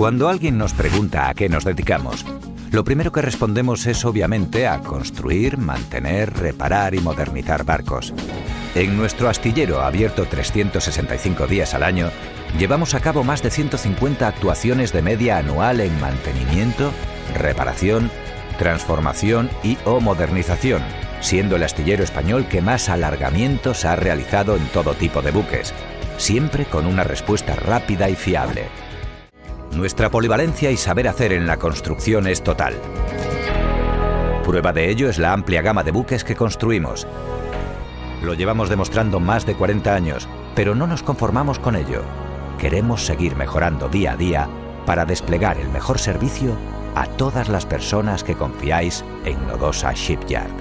Cuando alguien nos pregunta a qué nos dedicamos, lo primero que respondemos es obviamente a construir, mantener, reparar y modernizar barcos. En nuestro astillero, abierto 365 días al año, llevamos a cabo más de 150 actuaciones de media anual en mantenimiento, reparación, transformación y o modernización, siendo el astillero español que más alargamientos ha realizado en todo tipo de buques, siempre con una respuesta rápida y fiable. Nuestra polivalencia y saber hacer en la construcción es total. Prueba de ello es la amplia gama de buques que construimos. Lo llevamos demostrando más de 40 años, pero no nos conformamos con ello. Queremos seguir mejorando día a día para desplegar el mejor servicio a todas las personas que confiáis en Nodosa Shipyard.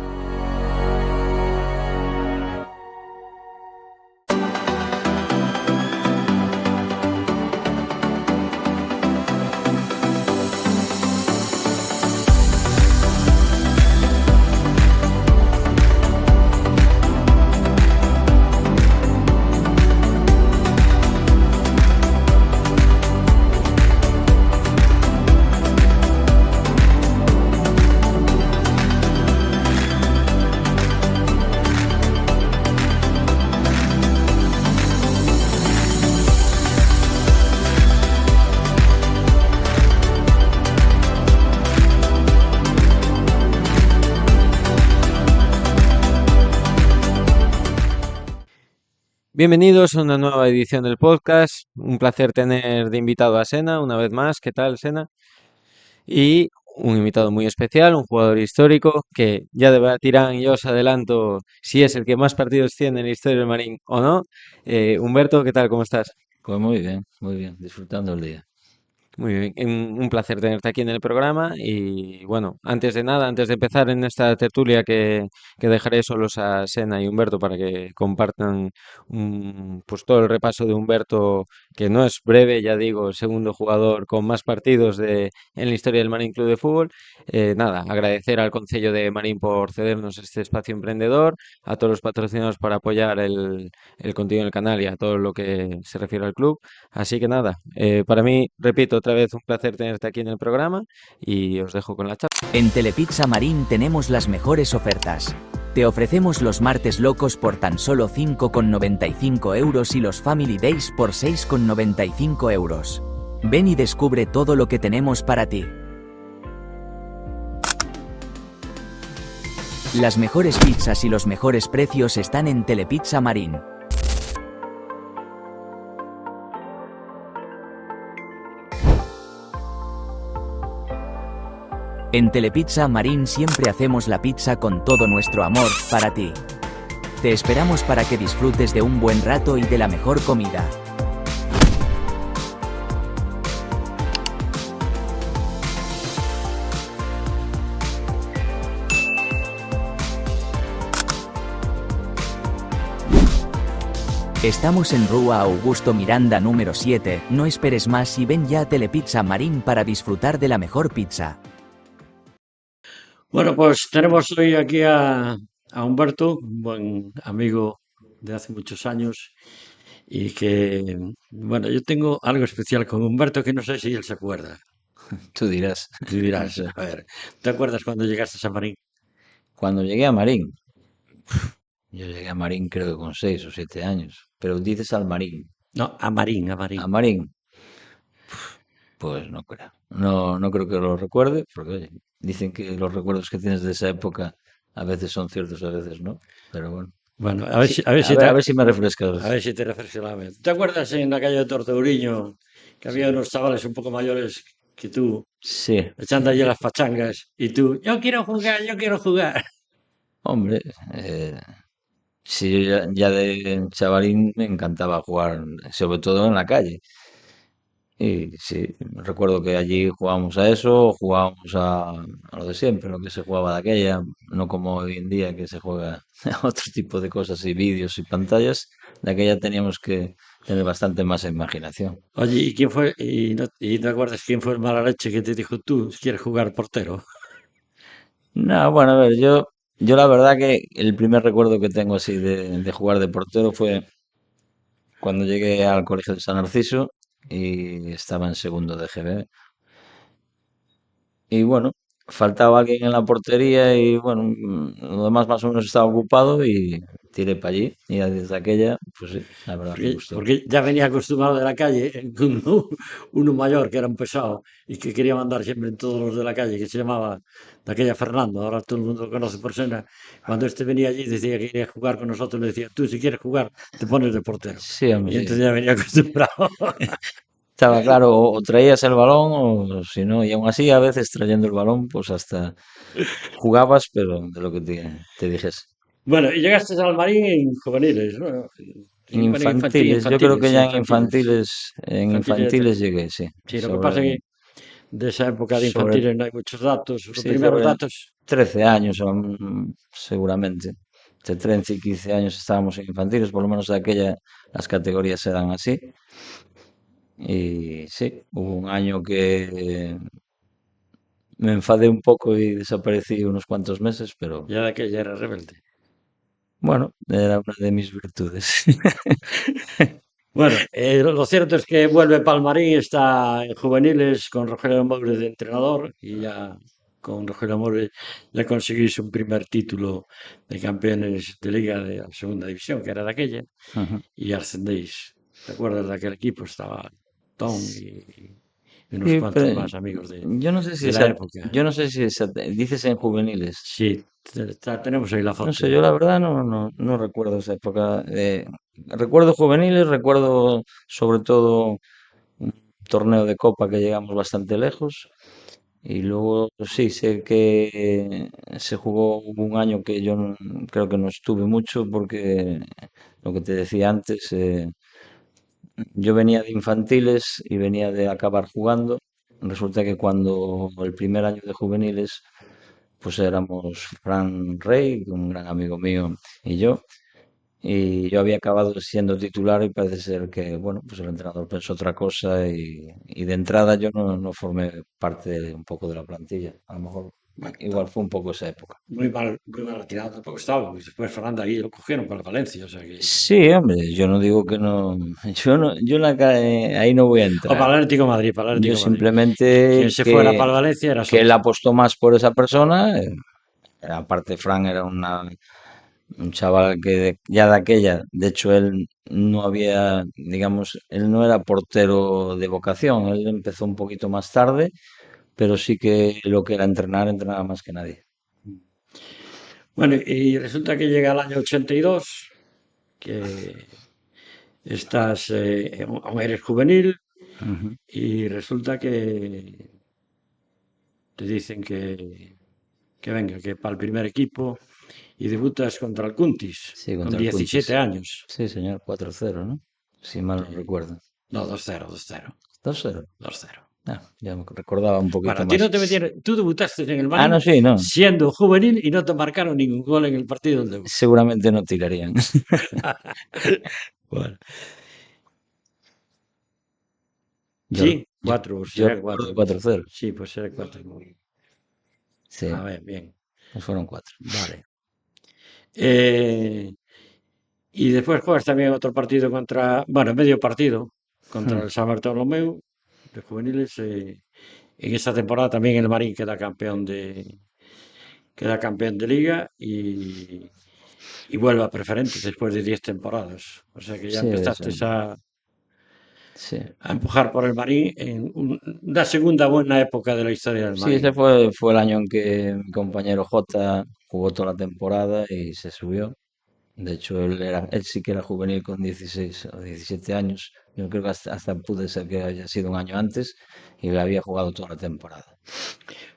Bienvenidos a una nueva edición del podcast. Un placer tener de invitado a Sena una vez más. ¿Qué tal, Sena? Y un invitado muy especial, un jugador histórico que ya debatirán y yo os adelanto si es el que más partidos tiene en la historia del Marín o no. Humberto, ¿qué tal? ¿Cómo estás? Pues muy bien, disfrutando el día. Muy bien, un placer tenerte aquí en el programa y bueno, antes de nada, antes de empezar en esta tertulia que dejaré solos a Sena y Humberto para que compartan pues todo el repaso de Humberto, que no es breve, ya digo, el segundo jugador con más partidos en la historia del Marín Club de Fútbol. Nada, agradecer al Concello de Marín por cedernos este espacio emprendedor, a todos los patrocinadores por apoyar el contenido del canal y a todo lo que se refiere al club. Así que nada, para mí, repito otra vez, un placer tenerte aquí en el programa y os dejo con la charla. En Telepizza Marín tenemos las mejores ofertas. Te ofrecemos los martes locos por tan solo 5,95 euros y los Family Days por 6,95 euros. Ven y descubre todo lo que tenemos para ti. Las mejores pizzas y los mejores precios están en Telepizza Marín. En Telepizza Marín siempre hacemos la pizza con todo nuestro amor, para ti. Te esperamos para que disfrutes de un buen rato y de la mejor comida. Estamos en Rua Augusto Miranda número 7, no esperes más y ven ya a Telepizza Marín para disfrutar de la mejor pizza. Bueno, pues tenemos hoy aquí a Humberto, un buen amigo de hace muchos años y que, bueno, yo tengo algo especial con Humberto que no sé si él se acuerda. Tú dirás, Tú no dirás, sé. a ver, ¿te acuerdas cuando llegaste a San Marín? Cuando llegué a Marín, yo llegué a Marín creo que con 6 o 7 años, pero dices al Marín. No, a Marín, a A Marín. Marín, pues no creo. No creo que lo recuerde, porque oye, dicen que los recuerdos que tienes de esa época a veces son ciertos, a veces no. Pero bueno, Bueno, sí, a ver si me a refrescas. ver si te refresco la mente. ¿Te acuerdas en la calle de Torteuriño que había Sí, unos chavales un poco mayores que tú, sí, echando allí las pachangas y tú, yo quiero jugar, yo quiero jugar? hombre, eh, sí, yo ya de chavalín me encantaba jugar, sobre todo en la calle. Y sí, recuerdo que allí jugábamos a eso, jugábamos a lo de siempre, lo que se jugaba de aquella, no como hoy en día que se juega a otro tipo de cosas y vídeos y pantallas. De aquella teníamos que tener bastante más imaginación. Oye, ¿y quién fue? Y no te acuerdas quién fue el mala leche que te dijo tú quieres jugar portero? No, bueno, a ver, yo la verdad que el primer recuerdo que tengo así de jugar de portero fue cuando llegué al Colegio de San Narciso. y estaba en segundo de GB. Y bueno, faltaba alguien en la portería y bueno, lo demás más o menos estaba ocupado y tiré para allí. Y desde aquella, pues sí, la verdad me gustó. Porque ya venía acostumbrado de la calle, con uno mayor que era un pesado y que quería mandar siempre en todos los de la calle, que se llamaba de aquella Fernando, ahora todo el mundo lo conoce por Sena. Cuando este venía allí decía que quería jugar con nosotros, le decía, tú si quieres jugar, te pones de portero. Sí, hombre, Y sí. entonces ya venía acostumbrado. Estaba claro, o traías el balón o si no, y aún así a veces trayendo el balón, pues hasta jugabas, pero de lo que te dijese. Bueno, y llegaste al Marín en juveniles, ¿no? Bueno, Infantiles, yo creo infantiles, que sí, ya infantiles. en Infantiles ya infantiles llegué, sí. sí, lo que Sobre, pasa es que de esa época de sobre, infantiles no hay muchos datos. Los sí, primeros sobre datos, 13 años, seguramente. De 13 y 15 años estábamos en infantiles, por lo menos de aquella las categorías eran así. Y sí, hubo un año que me enfadé un poco y desaparecí unos cuantos meses, pero ya de aquella era rebelde. bueno, era una de mis virtudes. Bueno, lo cierto es que vuelve Palmarín, está en juveniles con Rogelio Moure de entrenador y ya con Rogelio Moure ya conseguís un primer título de campeones de liga de la segunda división, que era de aquella, Ujú. y ascendéis. ¿Te acuerdas de aquel equipo? Estaba Tom y unos Sí, cuantos pero más amigos yo no sé si de la época. yo no sé si dices en juveniles. Sí, tenemos ahí la No foto. sé, yo la verdad no recuerdo esa época. Recuerdo juveniles, recuerdo sobre todo un torneo de copa que llegamos bastante lejos. Y luego sí, sé que se jugó hubo un año que yo creo que no estuve mucho porque lo que te decía antes, yo venía de infantiles y venía de acabar jugando. Resulta que cuando el primer año de juveniles, pues éramos Fran Rey, un gran amigo mío, y yo. Y yo había acabado siendo titular y parece ser que, bueno, pues el entrenador pensó otra cosa y de entrada yo no formé parte un poco de la plantilla. A lo mejor Bueno, igual fue un poco esa época. muy mal tirado tampoco estaba, porque después Fernando ahí lo cogieron para el Valencia, o sea que... Sí, hombre, yo no digo que no, yo ahí no voy a O entrar. para el Atlético de Madrid, para el Yo Atlético de Madrid. simplemente Quien se fuera para el Valencia era que él socio. apostó más por esa persona. Aparte, Fran era un chaval que ya de aquella, de hecho, él no había, digamos, él no era portero de vocación, él empezó un poquito más tarde, pero sí que lo que era entrenar, entrenaba más que nadie. Bueno, y resulta que llega el año 82, que estás, aún eres juvenil, Ujú. y resulta que te dicen que venga, que para el primer equipo, y debutas contra el Cuntis, Sí, con contra el 17 Cuntis. años. Sí, señor, 4-0, ¿no? Si mal no recuerdo. No, 2-0, 2-0, 2-0. 2-0. Ah, ya me recordaba un Bueno, poquito a ti más. no te metieron, tú debutaste en el Ah, Marín no, sí, no. siendo juvenil y no te marcaron ningún gol en el partido del debut. Seguramente no tirarían. Bueno, Yo, sí, yo, 4, yo será recuerdo 4. 4-0. Sí, pues será 4. A Sí, ver, bien, pues fueron 4. vale. Eh, y después juegas también otro partido contra, bueno, medio partido contra el San Bartolomeu de juveniles. En esa temporada también el Marín queda campeón de liga y vuelve a preferente después de 10 temporadas. O sea que ya Sí, eso. empezaste Sí. a empujar por el Marín en una segunda buena época de la historia del Sí, ese Marín. fue el año en que mi compañero Jota jugó toda la temporada y se subió. De hecho, él sí que era juvenil con 16 o 17 años. Yo creo que hasta pude ser que haya sido un año antes y había jugado toda la temporada.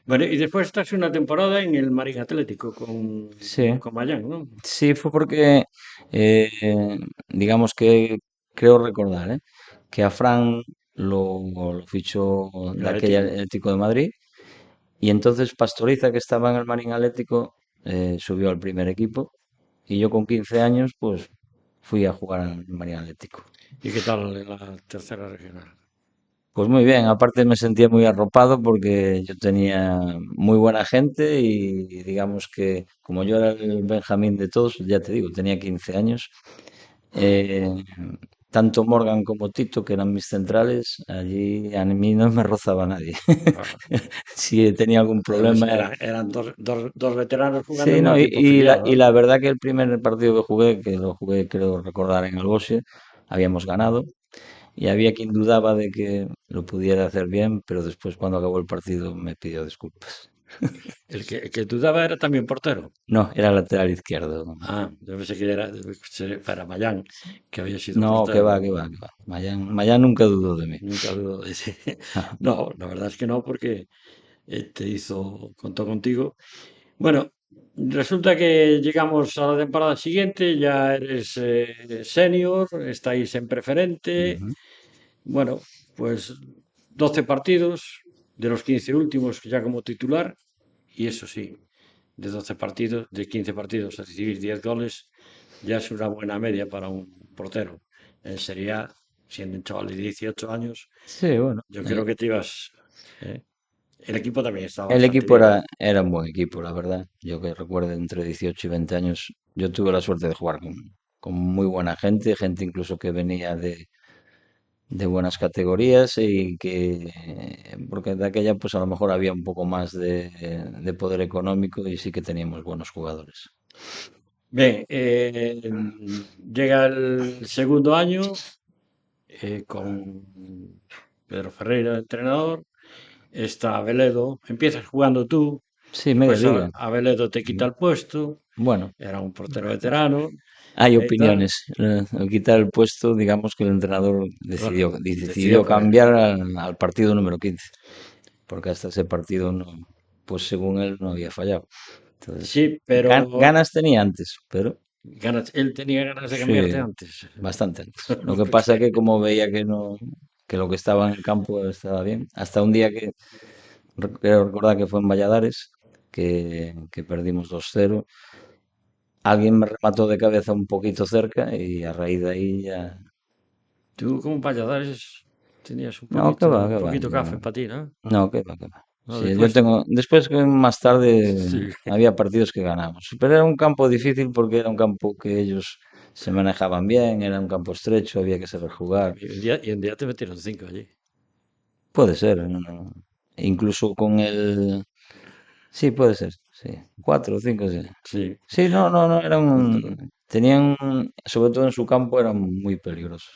Bueno, y después estás una temporada en el Marín Atlético Sí, con Mayán, ¿no? sí, fue porque, eh, digamos que creo recordar, que a Fran lo fichó El de aquel Atlético. Atlético de Madrid y entonces Pastoriza, que estaba en el Marín Atlético, subió al primer equipo y yo con 15 años, pues fui a jugar al Marín Atlético. ¿Y qué tal en la tercera regional? Pues muy bien, aparte me sentía muy arropado porque yo tenía muy buena gente y digamos que como yo era el Benjamín de todos, ya te digo, tenía 15 años, eh, tanto Morgan como Tito, que eran mis centrales, allí a mí no me rozaba nadie. Si tenía algún problema era... Eran dos veteranos jugando Sí, en un no, equipo filial, y ¿no? la verdad que el primer partido que lo jugué, creo recordar, en Albosia, habíamos ganado y había quien dudaba de que lo pudiera hacer bien, pero después cuando acabó el partido me pidió disculpas. El que dudaba era también portero. No, era lateral izquierdo. Ah, yo pensé que era para Mayán, que había sido No, que portero. va, que va, que va. Mayán nunca dudó de mí. Nunca dudo de ese. No, la verdad es que no, porque contó contigo. Bueno, resulta que llegamos a la temporada siguiente, ya eres senior, estáis en preferente. Ujú. Bueno, pues 12 partidos, de los 15 últimos ya como titular, y eso sí, de 12 partidos, de 15 partidos a recibir 10 goles, ya es una buena media para un portero. En Serie A, siendo un chaval de 18 años, Sí, bueno. yo creo que te ibas. ¿Eh? El equipo también está El bastante equipo bien, ¿eh? era un buen equipo, la verdad. Yo que recuerdo entre 18 y 20 años, yo tuve la suerte de jugar con muy buena gente, gente incluso que venía de buenas categorías y que, porque de aquella pues a lo mejor había un poco más de poder económico y sí que teníamos buenos jugadores. Bien, llega el segundo año con Pedro Ferreira, entrenador. Está Veledo. Empiezas jugando tú, Sí, media después liga. a Veledo te quita Ujú. el puesto. Bueno, Era un portero veterano. hay Y tal. opiniones. Al quitar el puesto, digamos que el entrenador Bueno, decidió decidió pues. cambiar al partido número 15, porque hasta ese partido no, pues según él no había fallado. Entonces, Sí, pero ganas tenía antes, pero él tenía ganas de cambiarte sí, antes. bastante antes. Lo que pasa Porque que como veía que no, que lo que estaba en el campo estaba bien, hasta un día que creo recordar que fue en Valladares, que perdimos 2-0. Alguien me remató de cabeza un poquito cerca y a raíz de ahí ya... tú como Valladares tenías un No, poquito, que un va. poquito café para ti, ¿no? No, que va, que va. No, Sí, yo después. tengo, después que más tarde Sí. había partidos que ganamos, pero era un campo difícil porque era un campo que ellos se manejaban bien, era un campo estrecho, había que saber jugar. Y un día te metieron 5 allí. Puede ser, no. Incluso con el... Sí, puede ser, sí. 4 o 5, sí. Sí. Sí, no, tenían, sobre todo en su campo, eran muy peligrosos.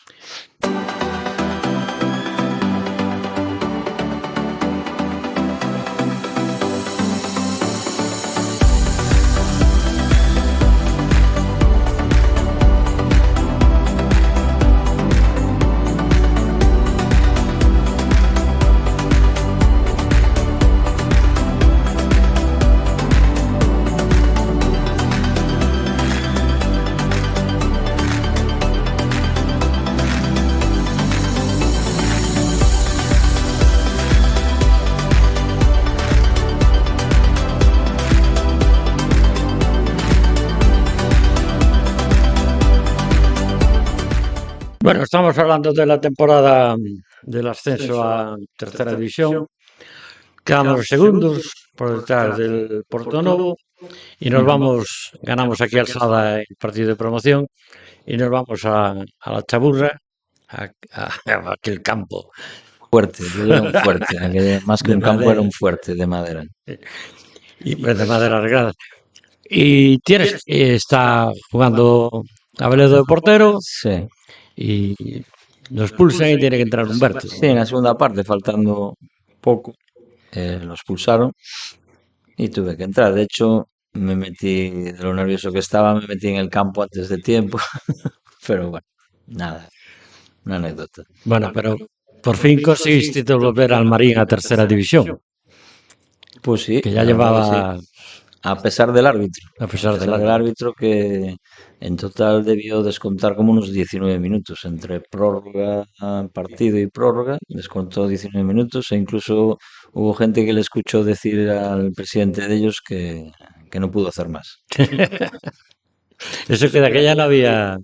Bueno, estamos hablando de la temporada del ascenso a tercera división. Quedamos los segundos por detrás del Portonovo y nos Ujú. vamos, ganamos aquí Alzada el partido de promoción y nos vamos a la Chaburra, a aquel campo Fuerte, aquello era un fuerte, más que de un campo era madera un fuerte de madera. y pues, de madera arreglada. Y está jugando Abeledo de portero Sí, y nos pulsan y tiene que entrar Humberto. sí, en la segunda parte, faltando poco, lo expulsaron y tuve que entrar. De hecho, me metí, de lo nervioso que estaba, me metí en el campo antes de tiempo, pero bueno, nada, una anécdota. Bueno, pero por fin conseguiste volver al Marín a tercera división, Pues sí, que ya la verdad que sí. llevaba, A pesar del árbitro, a a pesar del pesar del árbitro. árbitro que en total debió descontar como unos 19 minutos entre prórroga, partido y prórroga, descontó 19 minutos e incluso hubo gente que le escuchó decir al presidente de ellos que no pudo hacer más. Eso que de aquella no había.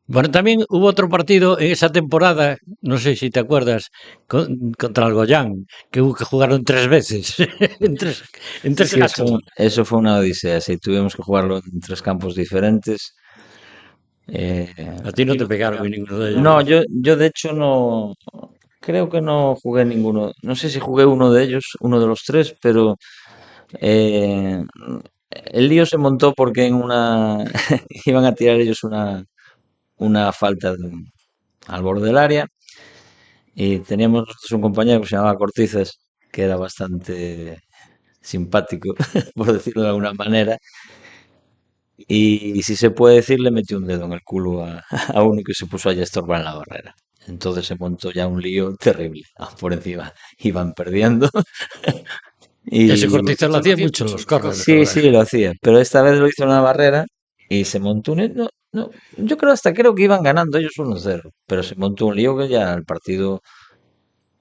Bueno, también hubo otro partido en esa temporada, no sé si te acuerdas, contra el Goyán, que hubo que jugaron 3 veces, en tres Sí, cachos. eso fue una odisea, sí, tuvimos que jugarlo en 3 campos diferentes. Eh, A ti no te pegaron en ninguno de ellos, no, ¿no? yo de hecho no, creo que no jugué ninguno. No sé si jugué uno de ellos, uno de los tres, pero eh, el lío se montó porque en una iban a tirar ellos una falta al borde del área y teníamos nosotros un compañero que se llamaba Cortizas, que era bastante simpático, por decirlo de alguna manera, y si se puede decir, le metió un dedo en el culo a, a uno que se puso allá a estorbar en la barrera. Entonces se montó ya un lío terrible. Por encima iban perdiendo. Ese Y Cortizas lo hacía mucho en los córneres, sí, ¿verdad? sí, lo hacía. Pero esta vez lo hizo en la barrera y se montó un... No, no, yo creo hasta creo que iban ganando ellos 1-0. Pero se montó un lío que ya el partido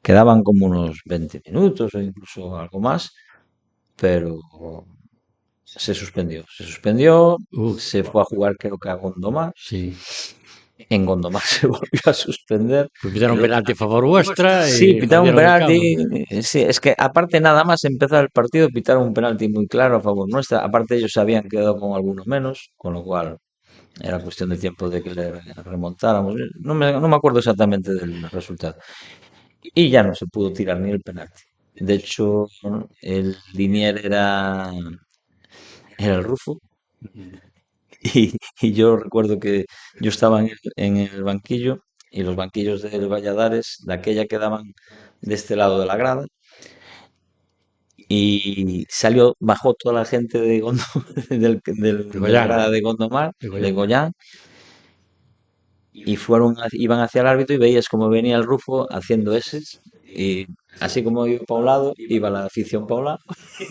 quedaban como unos 20 minutos o incluso algo más. Pero se suspendió. Se suspendió, Uh, se fue a jugar creo que a Gondomar. sí. En Gondomar se volvió a suspender. Pues pitaron penalti a favor vuestra Sí, y pitaron un jodieron el penalti. campo. Sí, es que aparte nada más empezar el partido, pitaron un penalti muy claro a favor nuestra. Aparte ellos se habían quedado con alguno menos, con lo cual era cuestión de tiempo de que le remontáramos. No me acuerdo exactamente del resultado. Y ya no se pudo tirar ni el penalti. De hecho, el linier era el Rufo. Y yo recuerdo que yo estaba en el banquillo y los banquillos del Valladares, de aquella quedaban de este lado de la grada y bajó toda la gente de De de la Goyán, grada de Gondomar, de de Goyán. Goyán, y iban hacia el árbitro y veías como venía el Rufo haciendo ese y así como iba para un lado, iba la afición para un lado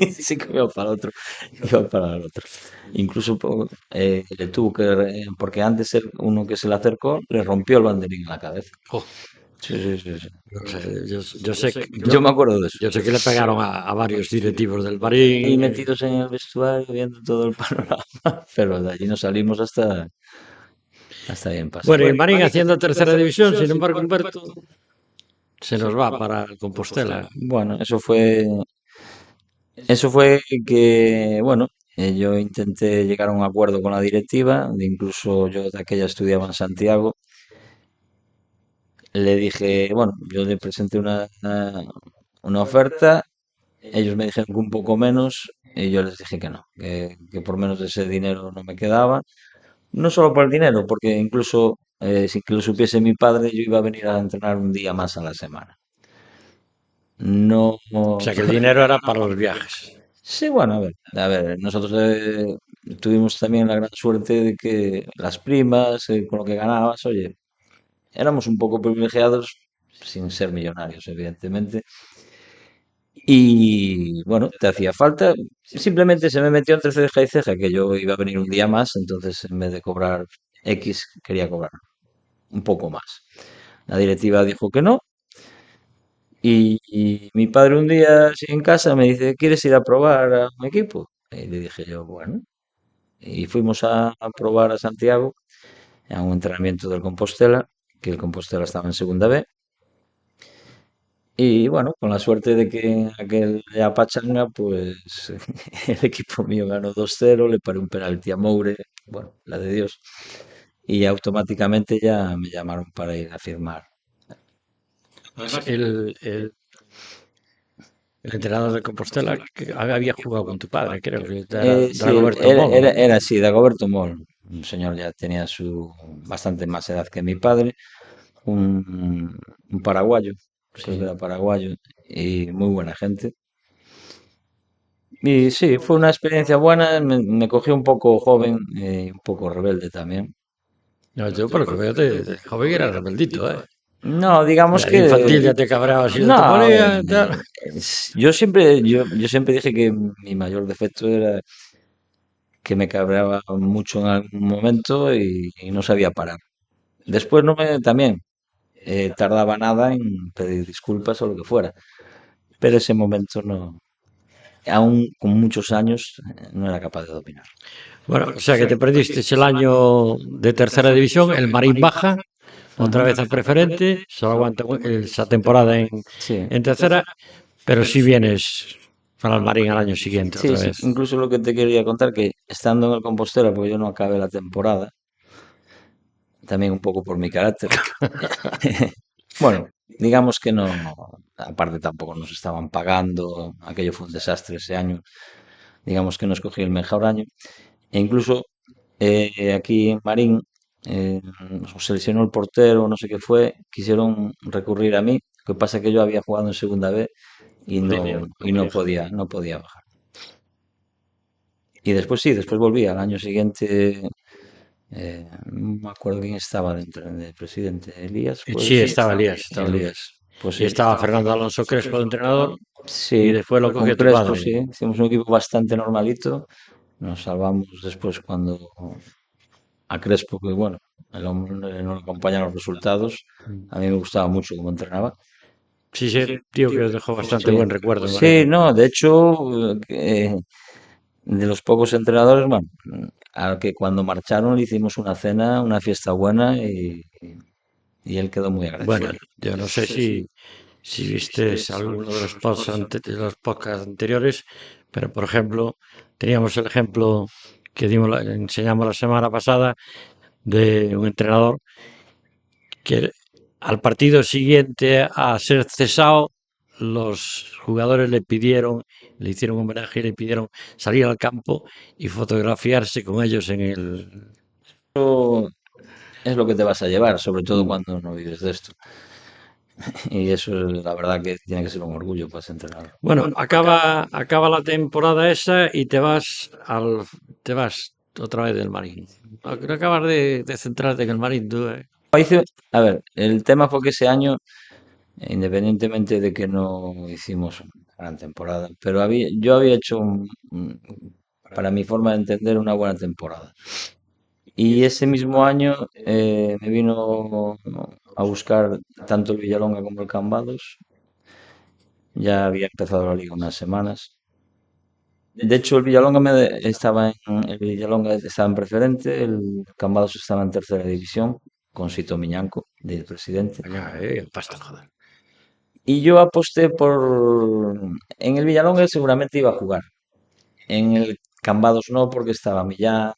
y así como iba para el otro, iba para el otro. Incluso le tuvo porque antes uno que se le acercó le rompió el banderín en la cabeza. Jo, Sí, sí, sí, sí. o sea, yo sé que, Yo me acuerdo de eso. yo sé que le pegaron a varios directivos del Y Marín. metidos en el vestuario viendo todo el panorama, pero de allí no salimos hasta bien pasado. Bueno, y el Marín haciendo tercera división, sin embargo, Humberto se nos va para Compostela. Bueno, eso fue que, bueno, yo intenté llegar a un acuerdo con la directiva, incluso yo de aquella estudiaba en Santiago. Le dije, bueno, yo le presenté una oferta, ellos me dijeron que un poco menos, y yo les dije que no, que por menos de ese dinero no me quedaba. No solo por el dinero, porque incluso sin que lo supiese mi padre, yo iba a venir a entrenar un día más a la semana. No. O sea, que el dinero era para los viajes. Sí, bueno, a ver, nosotros tuvimos también la gran suerte de que las primas, con lo que ganabas, oye, éramos un poco privilegiados sin ser millonarios, evidentemente. Y bueno, te hacía falta. Simplemente se me metió entre ceja y ceja que yo iba a venir un día más, entonces en vez de cobrar X, quería cobrar un poco más. La directiva dijo que no. Y mi padre un día así en casa me dice, ¿quieres ir a probar a un equipo? Y le dije yo, bueno. Y fuimos a probar a Santiago a un entrenamiento del Compostela, que el Compostela estaba en segunda B. Y bueno, con la suerte de que en aquel Pachanga, pues el equipo mío ganó 2-0, le paré un penalti a Moure, bueno, la de Dios. Y automáticamente ya me llamaron para ir a firmar. Además, el entrenador de Compostela que había jugado con tu padre, creo que era Sí, Dagoberto era, Moll, era, ¿no? era así, Dagoberto Moll, un señor ya tenía bastante más edad que mi padre, un paraguayo, creo que Sí. era paraguayo, y muy buena gente. Y sí, fue una experiencia buena, me cogió un poco joven, un poco rebelde también. No, yo por lo que veo de joven era rebeldito, ¿eh? No, digamos De infantil que ya te cabreabas y no no, te a ver, ponía, tal. yo siempre dije que mi mayor defecto era que me cabreaba mucho en algún momento y no sabía parar. Después no me también tardaba nada en pedir disculpas o lo que fuera, pero ese momento no, aún con muchos años, no era capaz de dominar. Bueno, o sea que te perdiste el año de tercera división, el Marín baja, otra Ujú. vez a preferente, solo aguanta esa temporada Sí, en tercera, pero si vienes para el Marín al año siguiente sí, otra sí. vez. Incluso lo que te quería contar, que estando en el Compostela, porque yo no acabé la temporada, también un poco por mi carácter. Bueno, digamos que no, aparte tampoco nos estaban pagando, aquello fue un desastre ese año, digamos que no escogí el mejor año. E incluso aquí en Marín nos seleccionó el portero, no sé qué fue, quisieron recurrir a mí. Lo que pasa es que yo había jugado en segunda B y no podía bajar. Y después sí, después volví al año siguiente, no me acuerdo quién estaba de presidente, Elías, puede Sí, ser. estaba Elías, estaba Elías. Elías, pues Y sí. estaba Fernando Alonso Crespo de entrenador y Sí, después lo con cogió tu Crespo padre. sí, hicimos un equipo bastante normalito. Nos salvamos después cuando a Crespo, que bueno, el hombre no le acompañan los resultados. A mí me gustaba mucho cómo entrenaba. Sí, sí, tío que os dejó bastante Sí, buen recuerdo en sí, Marín. no, de hecho, de los pocos entrenadores, bueno, al que cuando marcharon le hicimos una cena, una fiesta buena y él quedó muy Bueno, agradecido. yo no sé si viste alguno de los de los podcasts anteriores, pero por ejemplo, teníamos el ejemplo que enseñamos la semana pasada de un entrenador que al partido siguiente a ser cesado, los jugadores le hicieron homenaje y le pidieron salir al campo y fotografiarse con ellos en el... Eso es lo que te vas a llevar, sobre todo cuando no vives de esto. Y eso es la verdad que tiene que ser un orgullo para ese entrenador. Bueno, acaba la temporada esa y te vas otra vez del Marín. No acabas de centrarte en el Marín, tú, ¿eh? A ver, el tema fue que ese año, independientemente de que no hicimos una gran temporada, pero yo había hecho, para mi forma de entender, una buena temporada. Y ese mismo año me vino a buscar tanto el Villalonga como el Cambados. Ya había empezado la liga unas semanas. De hecho, el Villalonga estaba en preferente, el Cambados estaba en tercera división, con Sito Miñanco, de presidente. Coño, pasta, joder. Y yo aposté por... En el Villalonga seguramente iba a jugar. En el Cambados no, porque estaba Millán,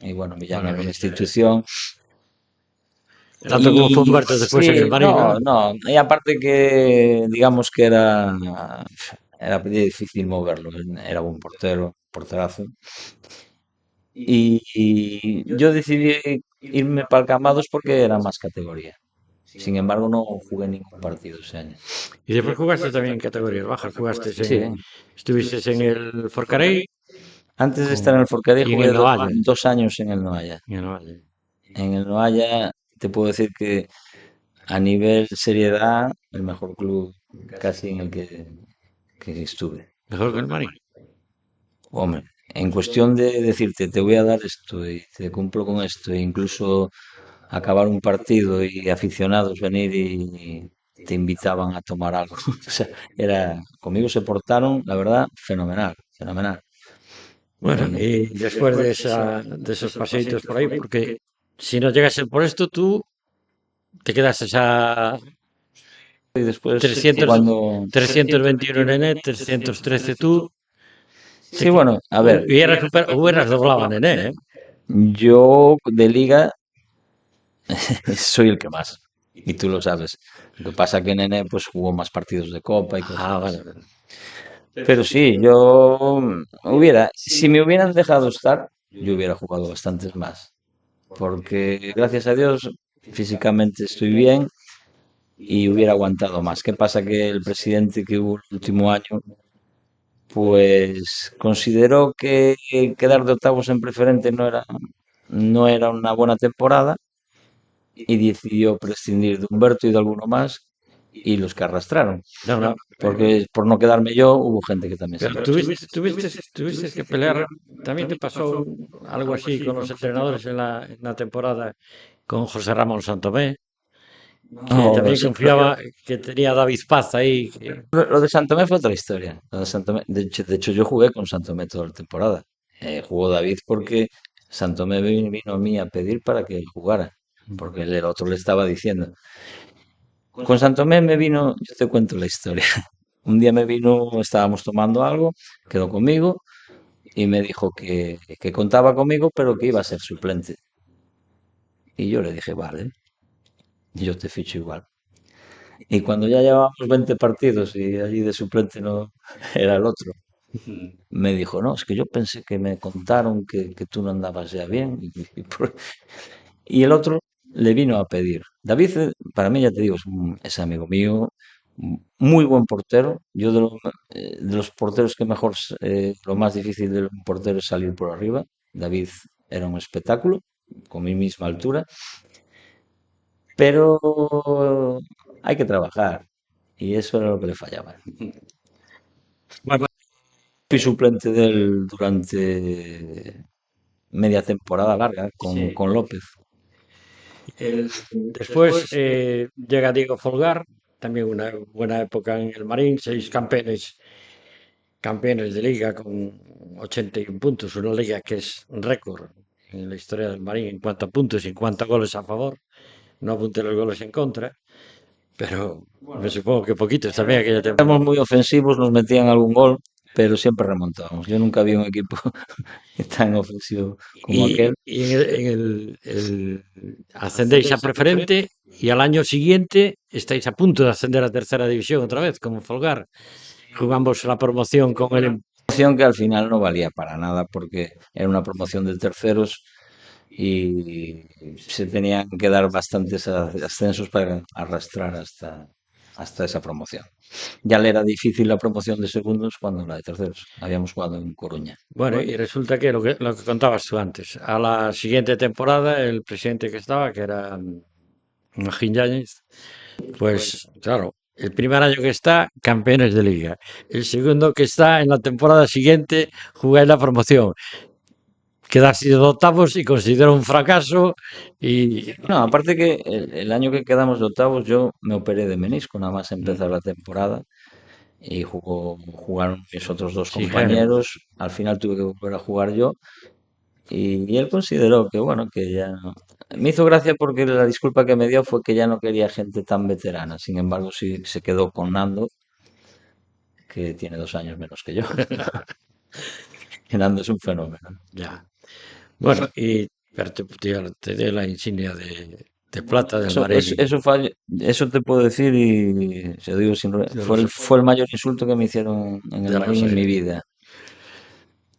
y bueno, Millán Bueno, era una institución. tanto como fue Y Humberto después en el sí, Marín, ¿no? no. Y aparte que, digamos que era difícil moverlo. Era un portero, porterazo. Y yo decidí irme para el Cambados porque era más categoría. Sin embargo, no jugué ningún partido ese año. Y después jugaste también en categorías bajas, Sí, estuviste en el Forcarey antes de estar en el Forcadell y en jugué el Noalla. 2 años en el Noalla. En el Noalla. En el Noalla te puedo decir que a nivel seriedad, el mejor club casi en el que estuve. Mejor que el Marín. Hombre, en cuestión de decirte, te voy a dar esto y te cumplo con esto, e incluso acabar un partido y aficionados venir y te invitaban a tomar algo. O sea, conmigo se portaron, la verdad, fenomenal, fenomenal. Bueno, Y, y después de esos paseitos por ahí, porque si no llegas por esto, tú te quedas a y después, 300, cuando... 321 Nené, 313 tú, Sí, bueno, a ver, hubieras doblado a Nené, ¿eh? yo de liga soy el que más, y tú lo sabes. Lo que pasa que Nene pues jugó más partidos de Copa y cosas Ah, así. vale, vale. Pero sí, si me hubieran dejado estar, yo hubiera jugado bastantes más. Porque gracias a Dios físicamente estoy bien y hubiera aguantado más. ¿Qué pasa? Que el presidente que hubo el último año, pues consideró que quedar de octavos en preferente no era una buena temporada y decidió prescindir de Humberto y de alguno más y los que arrastraron. No, no. Porque por no quedarme yo, hubo gente que también se Pero quedó. tuviste que pelear. También te pasó algo así con los entrenadores en la temporada con José Ramón Santomé, que No, también confiaba que tenía a David Paz ahí. lo de Santomé fue otra historia. Lo de Santomé, de hecho, yo jugué con Santomé toda la temporada. Jugó David porque Santomé vino a mí a pedir para que él jugara, porque el otro le estaba diciendo. Con Santomé me vino, yo te cuento la historia. Un día me vino, estábamos tomando algo, quedó conmigo y me dijo que contaba conmigo, pero que iba a ser suplente. Y yo le dije, vale, yo te ficho igual. Y cuando ya llevábamos 20 partidos y allí de suplente no era el otro, me dijo, no, es que yo pensé que me contaron que tú no andabas ya bien. Y el otro le vino a pedir. David, para mí, ya te digo, es amigo mío, muy buen portero. Yo de los porteros que mejor, lo más difícil de un portero es salir por arriba. David era un espectáculo, con mi misma altura, pero hay que trabajar. Y eso era lo que le fallaba. Bueno, Fui suplente de él durante media temporada larga sí. con López. Después llega Diego Folgar, también una buena época en el Marín, 6 campeones de liga con 81 puntos, una liga que es récord en la historia del Marín en cuanto a puntos y en cuanto a goles a favor. No apunté los goles en contra, pero me supongo que poquitos también aquella Éramos temporada. muy ofensivos, nos metían algún gol, pero siempre remontábamos. Yo nunca vi un equipo tan ofensivo como aquel. Y ascendéis a preferente y al año siguiente estáis a punto de ascender a tercera división otra vez, como Folgar. Jugamos la promoción con el... Promoción que al final no valía para nada porque era una promoción de terceros y se tenían que dar bastantes ascensos para arrastrar hasta esa promoción. Ya le era difícil la promoción de segundos cuando la de terceros. Habíamos jugado en Coruña. Bueno, y resulta que lo que contabas tú antes, a la siguiente temporada el presidente que estaba, que era Magín Yáñez, pues claro, el primer año que está, campeones de liga. El segundo que está, en la temporada siguiente, jugáis la promoción. Quedarse de octavos y considero un fracaso y... No, aparte que el año que quedamos de octavos yo me operé de menisco, nada más empezar la temporada y jugaron mis otros dos Sí, claro. compañeros. Al final tuve que volver a jugar yo y él consideró que bueno, que ya no. Me hizo gracia porque la disculpa que me dio fue que ya no quería gente tan veterana. Sin embargo, sí se quedó con Nando, que tiene 2 años menos que yo. Que Nando es un fenómeno. Ya. Bueno, y pero te dio la insignia de plata del Eso, Marín. eso te puedo decir y se lo digo Ya lo sé, fue el mayor insulto que me hicieron en el ya lo Marín en mi sé, vida.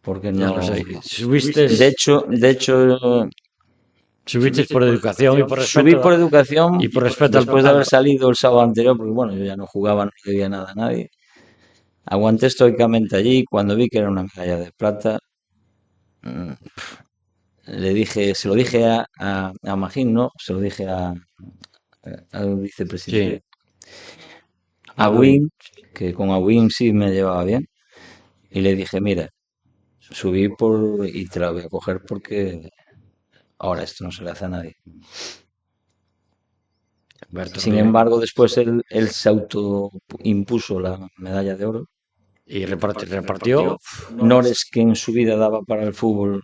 Porque ya lo sé. no. Subiste, De hecho, subiste por educación y por subí por respeto educación y por respeto después de haber salido el sábado anterior, porque bueno, yo ya no jugaba, no le debía nada a nadie. Aguanté estoicamente allí. Cuando vi que era una medalla de plata, mm, le dije, se lo dije a Magín, ¿no? Se lo dije al Sí, vicepresidente, a Agüín. Win, que con Agüín sí me llevaba bien, y le dije, mira, subí y te la voy a coger porque ahora esto no se le hace a nadie. Alberto Sin Ríos. embargo, después él se autoimpuso la medalla de oro. Y repartió. Nores que en su vida daba para el fútbol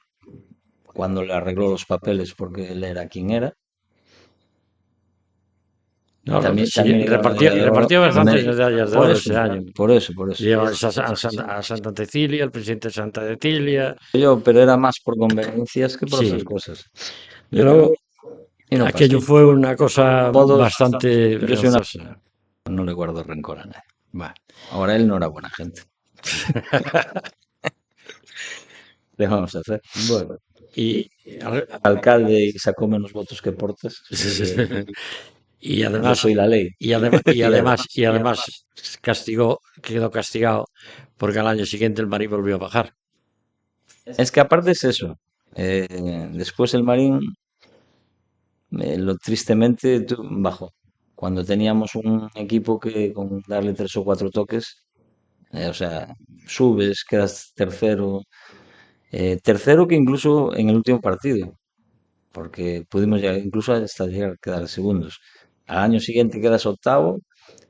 cuando le arregló los papeles porque él era quien era. No, sí, También iba repartió, medalla de oro. repartió bastantes medallas de Por oro eso, ese año. por eso. Lleva a Santa Cecilia, el presidente de Santa Cecilia. Pero era más por conveniencias que por otras Sí. cosas. Y luego, Y no pasa. aquello fue una cosa Todos, bastante yo soy una, vergonzosa. no le guardo rencor a nadie. Va. Ahora él no era buena gente. ¿Qué vamos a hacer? Bueno, y, Alcalde y sacó menos votos que Portas. y Yo además, soy la ley. y además quedó castigado porque al año siguiente el Marín volvió a bajar. Es que aparte es eso. Después el Marín, lo tristemente bajó. Cuando teníamos un equipo que con darle 3 o 4 toques, o sea, subes, quedas tercero. Tercero que incluso en el último partido, porque pudimos llegar incluso hasta llegar a quedar segundos. Al año siguiente quedas octavo,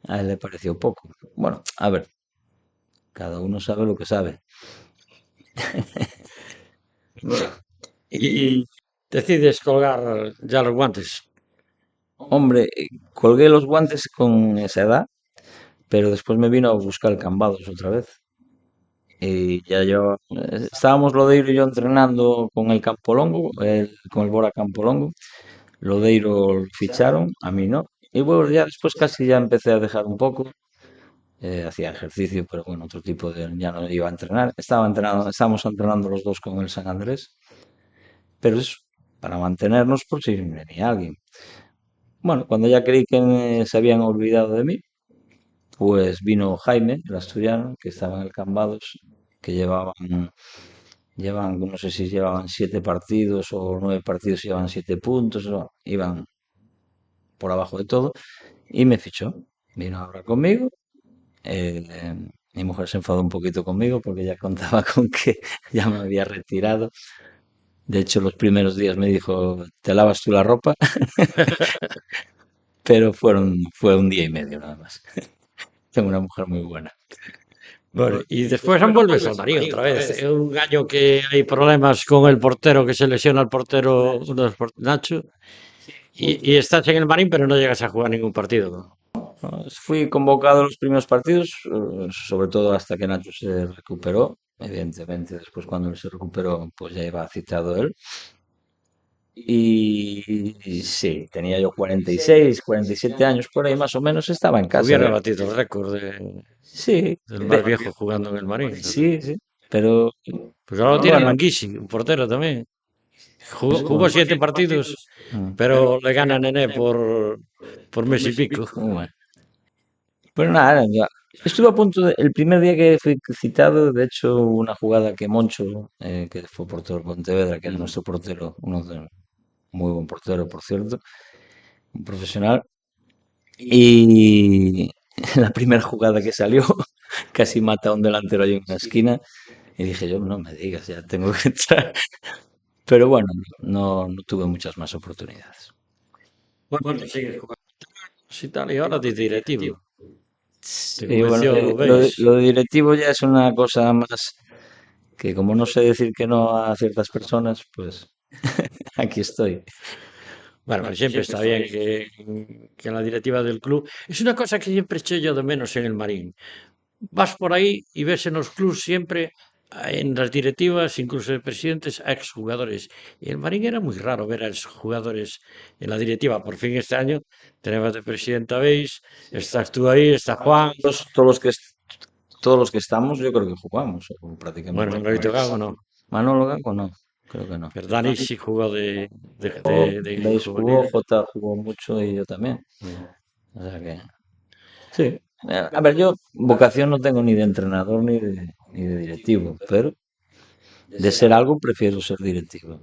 a él le pareció poco. Bueno, a ver, cada uno sabe lo que sabe. Y decides colgar ya los guantes. Hombre, colgué los guantes con esa edad, pero después me vino a buscar el Cambados otra vez. Y ya estábamos Lodeiro y yo entrenando con el Campolongo, con el Bora Campolongo, Lodeiro lo ficharon, a mí no. Y bueno, ya después casi ya empecé a dejar un poco. Hacía ejercicio, pero bueno, otro tipo de... Ya no iba a entrenar. Estábamos entrenando los dos con el San Andrés, pero eso, para mantenernos por si venía alguien. Bueno, cuando ya creí que se habían olvidado de mí, pues vino Jaime, el asturiano, que estaba en el Cambados, que no sé si llevaban 7 partidos o 9 partidos, llevaban 7 puntos, iban por abajo de todo, y me fichó. Vino a hablar conmigo. eh, Mi mujer se enfadó un poquito conmigo porque ya contaba con que ya me había retirado. De hecho, los primeros días me dijo, ¿te lavas tú la ropa? Pero fue un día y medio nada más. Tengo una mujer muy buena. Bueno, y después vuelves al Marín otra vez. Es un año que hay problemas con el portero, que se lesiona el portero, Nacho, y estás en el Marín, pero no llegas a jugar ningún partido, ¿no? ¿No? Fui convocado a los primeros partidos, sobre todo hasta que Nacho se recuperó. Evidentemente, después cuando él se recuperó, pues ya iba citado él. Y sí, tenía yo 46, 47 años por ahí más o menos, estaba en casa. Hubiera batido el récord Sí, del más viejo jugando en el Marín. sí, sí, pero Pues ahora lo tiene bueno, Manguisi, un portero también. Jugó pues, 7 partidos, mm, pero le gana Nené por mes y pico. bueno. Pero nada, estuve a punto el primer día que fui citado, de hecho, hubo una jugada que Moncho, que fue portero de Pontevedra, que era nuestro portero, muy buen portero, por cierto, un profesional, y la primera jugada que salió casi mata a un delantero ahí en una esquina, y dije yo, no me digas, ya tengo que entrar. Pero bueno, no tuve muchas más oportunidades. Bueno, sigues jugando y tal, y ahora de directivo. Te Y bueno, convenció, ¿veis? lo de directivo ya es una cosa más que como no sé decir que no a ciertas personas, pues aquí estoy. Bueno, pero siempre está bien que en la directiva del club. Es una cosa que siempre eché yo de menos en el Marín. Vas por ahí y ves en los clubs siempre, en las directivas, incluso de presidentes, a exjugadores. Y el Marín era muy raro ver a exjugadores en la directiva. Por fin este año tenemos de presidenta, ¿veis? Estás tú ahí, está Juan. Todos los que todos los que estamos, yo creo que jugamos, o Bueno, prácticamente. Manolito Gago no. Manolo Gago no, creo que no. Pero Dani sí jugó de Deis jugó, juvenil. Jota jugó mucho y yo también. Mm. O sea que, sí. A ver, yo vocación no tengo ni de entrenador ni de directivo, pero de ser algo prefiero ser directivo.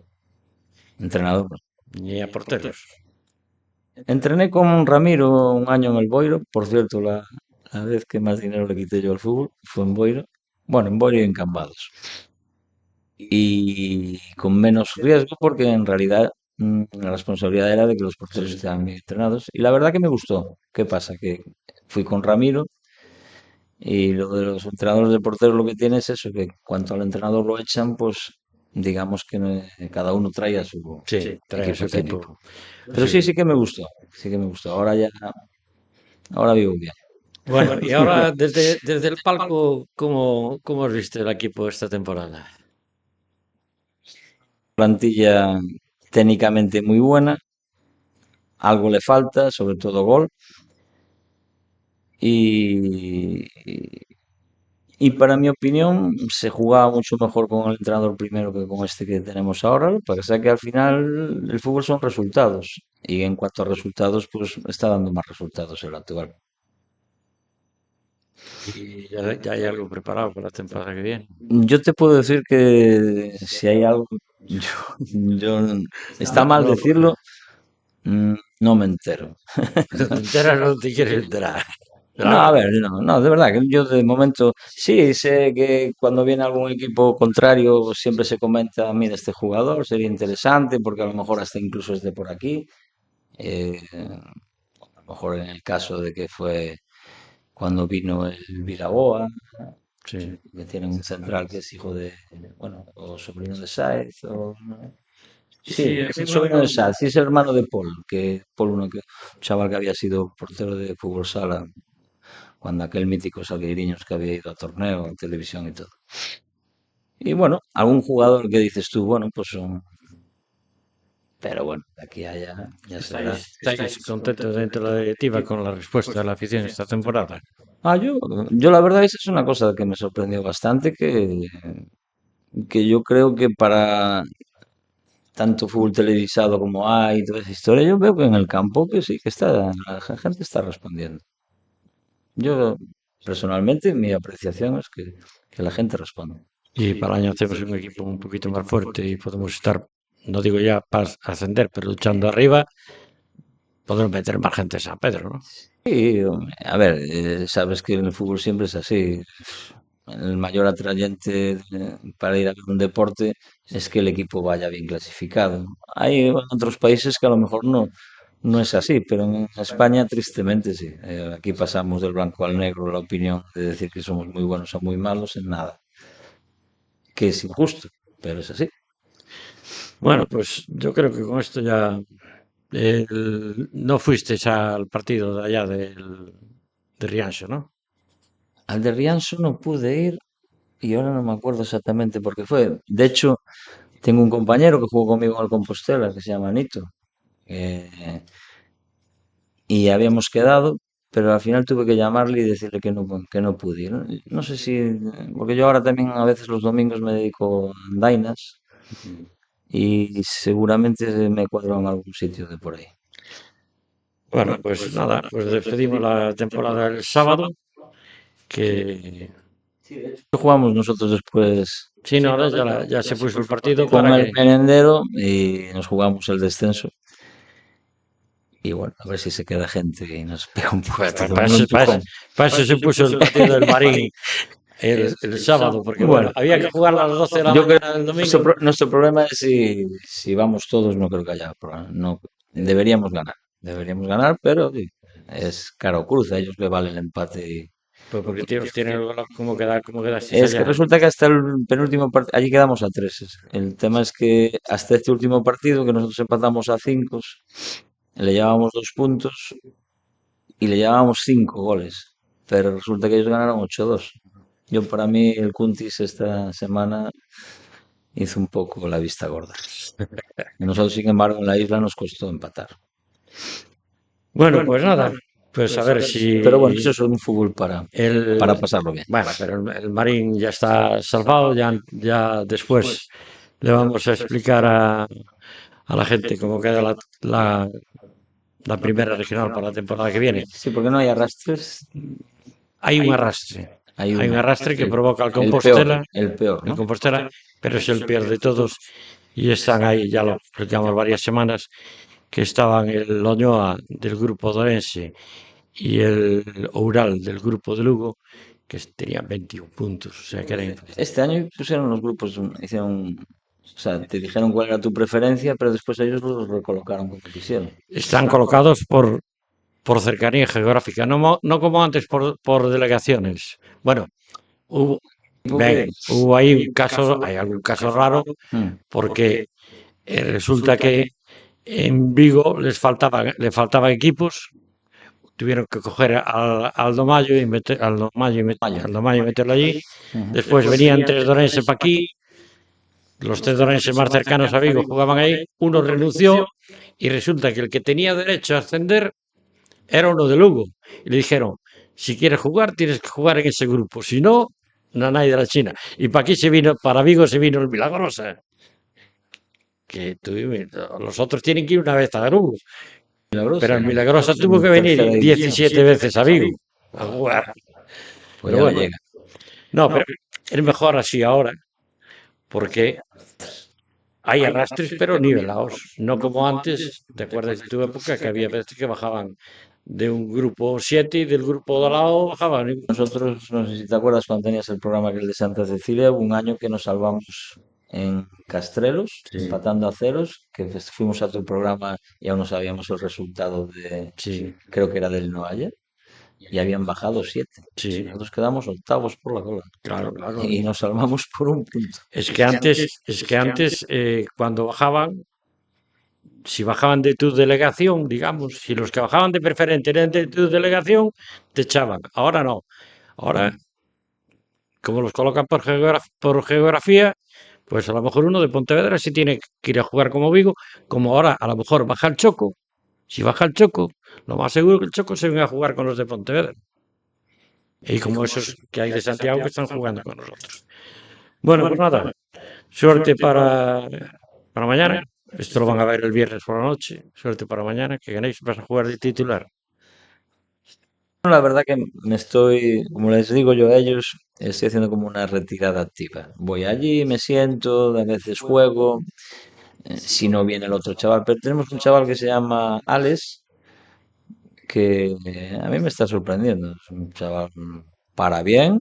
Entrenador no. Ni a porteros. Entrené con Ramiro un año en el Boiro, por cierto, la vez que más dinero le quité yo al fútbol fue en Boiro. Bueno, en Boiro y en Cambados. Y con menos riesgo porque en realidad la responsabilidad era de que los porteros estaban bien entrenados. Y la verdad que me gustó. ¿Qué pasa? Que fui con Ramiro y lo de los entrenadores de porteros lo que tiene es eso, que cuanto al entrenador lo echan, pues digamos que cada uno trae a su Sí, trae a su equipo equipo. técnico. Pero sí, sí que me gustó. Sí que me gustó. Ahora vivo bien. Bueno, y ahora desde el palco, ¿cómo has visto el equipo esta temporada? Plantilla técnicamente muy buena, algo le falta, sobre todo gol. Y, y para mi opinión, se jugaba mucho mejor con el entrenador primero que con este que tenemos ahora. Lo que pasa es que al final el fútbol son resultados. Y en cuanto a resultados, pues está dando más resultados el actual. Y ya hay algo preparado para la temporada que viene. Yo te puedo decir que si hay algo, yo, yo- está No, mal no, decirlo, no me entero. no te enteras, no te quieres enterar. Pero No, a ahora, ver, no, de verdad que yo de momento sí sé que cuando viene algún equipo contrario siempre se comenta, mira, este jugador sería interesante porque a lo mejor hasta incluso es de por aquí. A lo mejor en el caso de que fue cuando vino el Viraboa, sí. que tienen un central que es hijo de, bueno, o sobrino de Sáez, o sí, Sí, es el sobrino de Sáez, sí es el hermano de Paul, un chaval que había sido portero de fútbol sala cuando aquel mítico Salgueiriños que había ido a torneo, a televisión y todo. Y bueno, algún jugador que dices tú, bueno, pues Pero bueno, de aquí a allá ya se verá. ¿Estáis contentos dentro de la directiva con la respuesta de la afición esta temporada? Yo la verdad esa es una cosa que me sorprendió bastante, que yo creo que para tanto fútbol televisado como hay y toda esa historia, yo veo que en el campo que sí, que la gente está respondiendo. Yo, personalmente, mi apreciación es que la gente responde. Y para el año hacemos un equipo un poquito más fuerte y podemos estar, no digo ya para ascender, pero luchando arriba, podemos meter más gente en San Pedro, ¿no? Sí, hombre, a ver, sabes que en el fútbol siempre es así. El mayor atrayente para ir a ver un deporte es que el equipo vaya bien clasificado. Hay otros países que a lo mejor no es así, pero en España tristemente sí. Aquí pasamos del blanco al negro la opinión de decir que somos muy buenos o muy malos en nada, que es injusto, pero es así. Bueno, pues yo creo que con esto ya no fuisteis al partido de allá de Rianxo, ¿no? Al de Rianso no pude ir y ahora no me acuerdo exactamente por qué fue. De hecho, tengo un compañero que jugó conmigo en el Compostela que se llama Nito. eh, y habíamos quedado, pero al final tuve que llamarle y decirle que no pude ir. No sé si, porque yo ahora también a veces los domingos me dedico a andainas y seguramente me cuadro en algún sitio de por ahí. Bueno, pues nada, pues despedimos la temporada el sábado, que Jugamos nosotros después sí, no, ahora ya se puso el partido con para el que... merendero y nos jugamos el descenso. Y bueno, a ver si se queda gente y nos pega un Pues, poquito, un empujón. para eso se puso el partido del Marín el sábado, porque bueno, Bueno, había que jugar a las 12 de la yo creo mañana el que domingo. nuestro problema es si vamos todos, no creo que haya problema. No, deberíamos ganar, pero sí, es caro cruz, a ellos le vale el empate. Pues porque tíos tienen cómo quedasteis Es que allá. resulta que hasta el penúltimo partido, allí quedamos a tres. El tema es que hasta este último partido, que nosotros empatamos a cinco, le llevábamos 2 puntos y le llevábamos 5 goles, pero resulta que ellos ganaron 8-2. Yo, para mí, el Cuntis esta semana hizo un poco la vista gorda. Y nosotros, sin embargo, en la isla nos costó empatar. Bueno, pues nada, pues a ver Pero bueno, si eso es un fútbol para el... pasarlo bien. Bueno, pero el Marín ya está salvado, ya después le vamos a explicar a la gente cómo queda la primera regional para la temporada que viene. Sí, porque no hay arrastres. Hay un arrastre. Hay Hay un arrastre que provoca el peor, el ¿no? Compostela, pero es el peor de todos y están ahí, ya lo explicamos varias semanas, que estaban el Oñoa del grupo Dorense y el Oural del grupo de Lugo, que tenían 21 puntos, o sea que eran... Este año pusieron los grupos, hicieron, o sea, te dijeron cuál era tu preferencia, pero después ellos los recolocaron como quisieron. Están colocados por cercanía geográfica, no como antes por delegaciones. Bueno, hubo, hubo ahí hay algún caso raro, Mm. porque resulta que en Vigo le faltaban equipos, tuvieron que coger al Aldo Mayo y meterlo allí. Ujú. Después venían tres dorenses para aquí, los tres dorenses más cercanos a Vigo jugaban ahí, uno renunció y resulta que el que tenía derecho a ascender era uno de Lugo. Y le dijeron, si quieres jugar, tienes que jugar en ese grupo, si no, Nanay de la China. Y para aquí para Vigo se vino el Milagrosa, que los otros tienen que ir una vez a Lugo. Pero el Milagrosa tuvo que venir Tercera división. 17 veces a Vigo a jugar. Pues Pero ya no bueno, llega. no, pero es mejor así ahora, porque hay arrastres pero nivelados, no como antes. ¿Te acuerdas de tu época que había veces que bajaban de un grupo 7 y del grupo de al lado bajaban? Nosotros, no sé si te acuerdas cuando tenías el programa aquel de Santa Cecilia, hubo un año que nos salvamos en Castrelos, Sí, empatando a ceros, que fuimos a tu programa y aún no sabíamos el resultado sí, creo que era del Noalle, y habían bajado 7. Y sí, nosotros quedamos octavos por la cola. claro, claro. Y nos salvamos por un punto. Es que antes, cuando bajaban, si bajaban de tu delegación, digamos, si los que bajaban de preferente eran de tu delegación, te echaban. Ahora no. Ahora, como los colocan por geografía, Pues a lo mejor uno de Pontevedra sí tiene que ir a jugar como Vigo, como ahora a lo mejor baja el Choco. Si baja el Choco, lo más seguro que el Choco se venga a jugar con los de Pontevedra. Y como esos que hay de Santiago que están jugando con nosotros. Bueno, pues nada, suerte para mañana. Esto lo van a ver el viernes por la noche. Suerte para mañana, que ganéis. Vas a jugar de titular. La verdad que me estoy, como les digo yo a ellos, estoy haciendo como una retirada activa. Voy allí, me siento, a veces juego, si no viene el otro chaval, pero tenemos un chaval que se llama Alex, que a mí me está sorprendiendo. Es un chaval para bien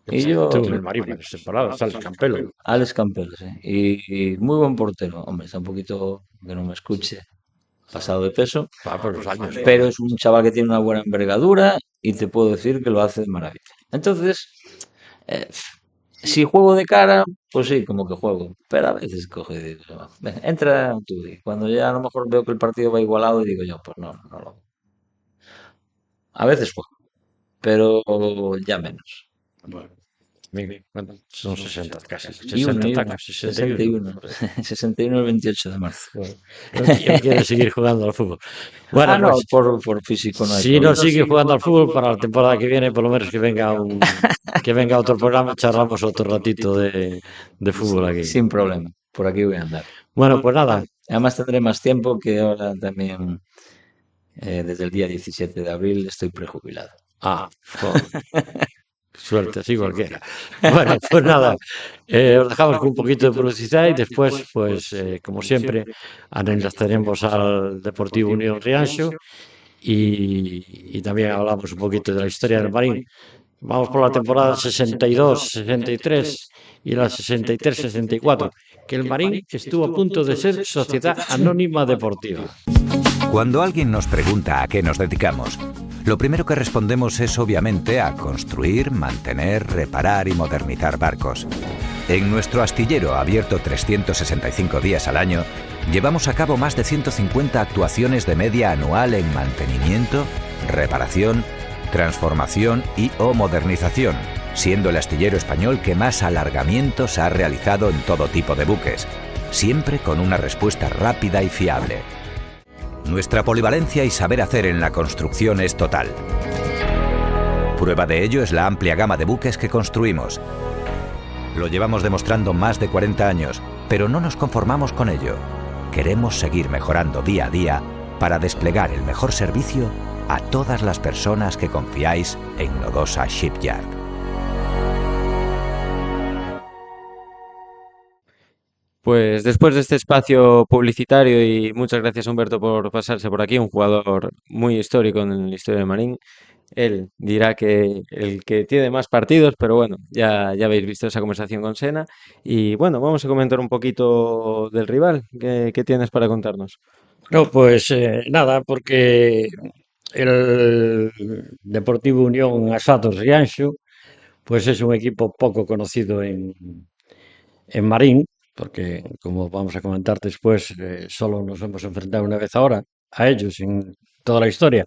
y yo, Estuvo en el Marín varias temporadas, sale Campelo. Alex Campbell, sí, y muy buen portero. Hombre, está un poquito, que no me escuche, pasado de peso, Va por los años. pero es un chaval que tiene una buena envergadura y te puedo decir que lo hace de maravilla. Entonces, eh, si juego de cara, pues sí, como que juego, pero a veces coge y digo, "Va, venga, entra tú". Y cuando ya a lo mejor veo que el partido va igualado, digo yo, pues no, no lo. A veces juego, pero ya menos. Bueno, son 60 casi. Y uno, 60 y uno, tacos, 61, 61. 61 el 28 de marzo. Bueno, no quiere seguir jugando al fútbol. Bueno, Ah, no, pues por físico no hay si no problema. sigue jugando al fútbol para la temporada que viene, por lo menos que venga otro programa, charlamos otro ratito de fútbol aquí. Sin problema, por aquí voy a andar. Bueno, pues nada, Además tendré más tiempo que ahora también, desde el día 17 de abril estoy prejubilado. joder, suerte, así cualquiera. Bueno, pues nada, os dejamos con un poquito de publicidad y después, pues como siempre, enlazaremos al Deportivo Unión Rianxo y también hablamos un poquito de la historia del Marín. Vamos por la temporada 62-63 y la 63-64, que el Marín estuvo a punto de ser Sociedad Anónima Deportiva. Cuando alguien nos pregunta a qué nos dedicamos, lo primero que respondemos es obviamente a construir, mantener, reparar y modernizar barcos. En nuestro astillero, abierto 365 días al año, llevamos a cabo más de 150 actuaciones de media anual en mantenimiento, reparación, transformación y o modernización, siendo el astillero español que más alargamientos ha realizado en todo tipo de buques, siempre con una respuesta rápida y fiable. Nuestra polivalencia y saber hacer en la construcción es total. Prueba de ello es la amplia gama de buques que construimos. Lo llevamos demostrando más de 40 años, pero no nos conformamos con ello. Queremos seguir mejorando día a día para desplegar el mejor servicio a todas las personas que confiáis en Nodosa Shipyard. Pues después de este espacio publicitario y muchas gracias Humberto por pasarse por aquí, un jugador muy histórico en la historia del Marín. Él dirá que el que tiene más partidos, pero bueno, ya habéis visto esa conversación con Sena. Y bueno, vamos a comentar un poquito del rival. ¿Qué tienes para contarnos? No, pues nada, porque el Deportivo Unión Asados Rianxo, pues es un equipo poco conocido en Marín, porque como vamos a comentar después, solo nos hemos enfrentado una vez ahora a ellos en toda la historia.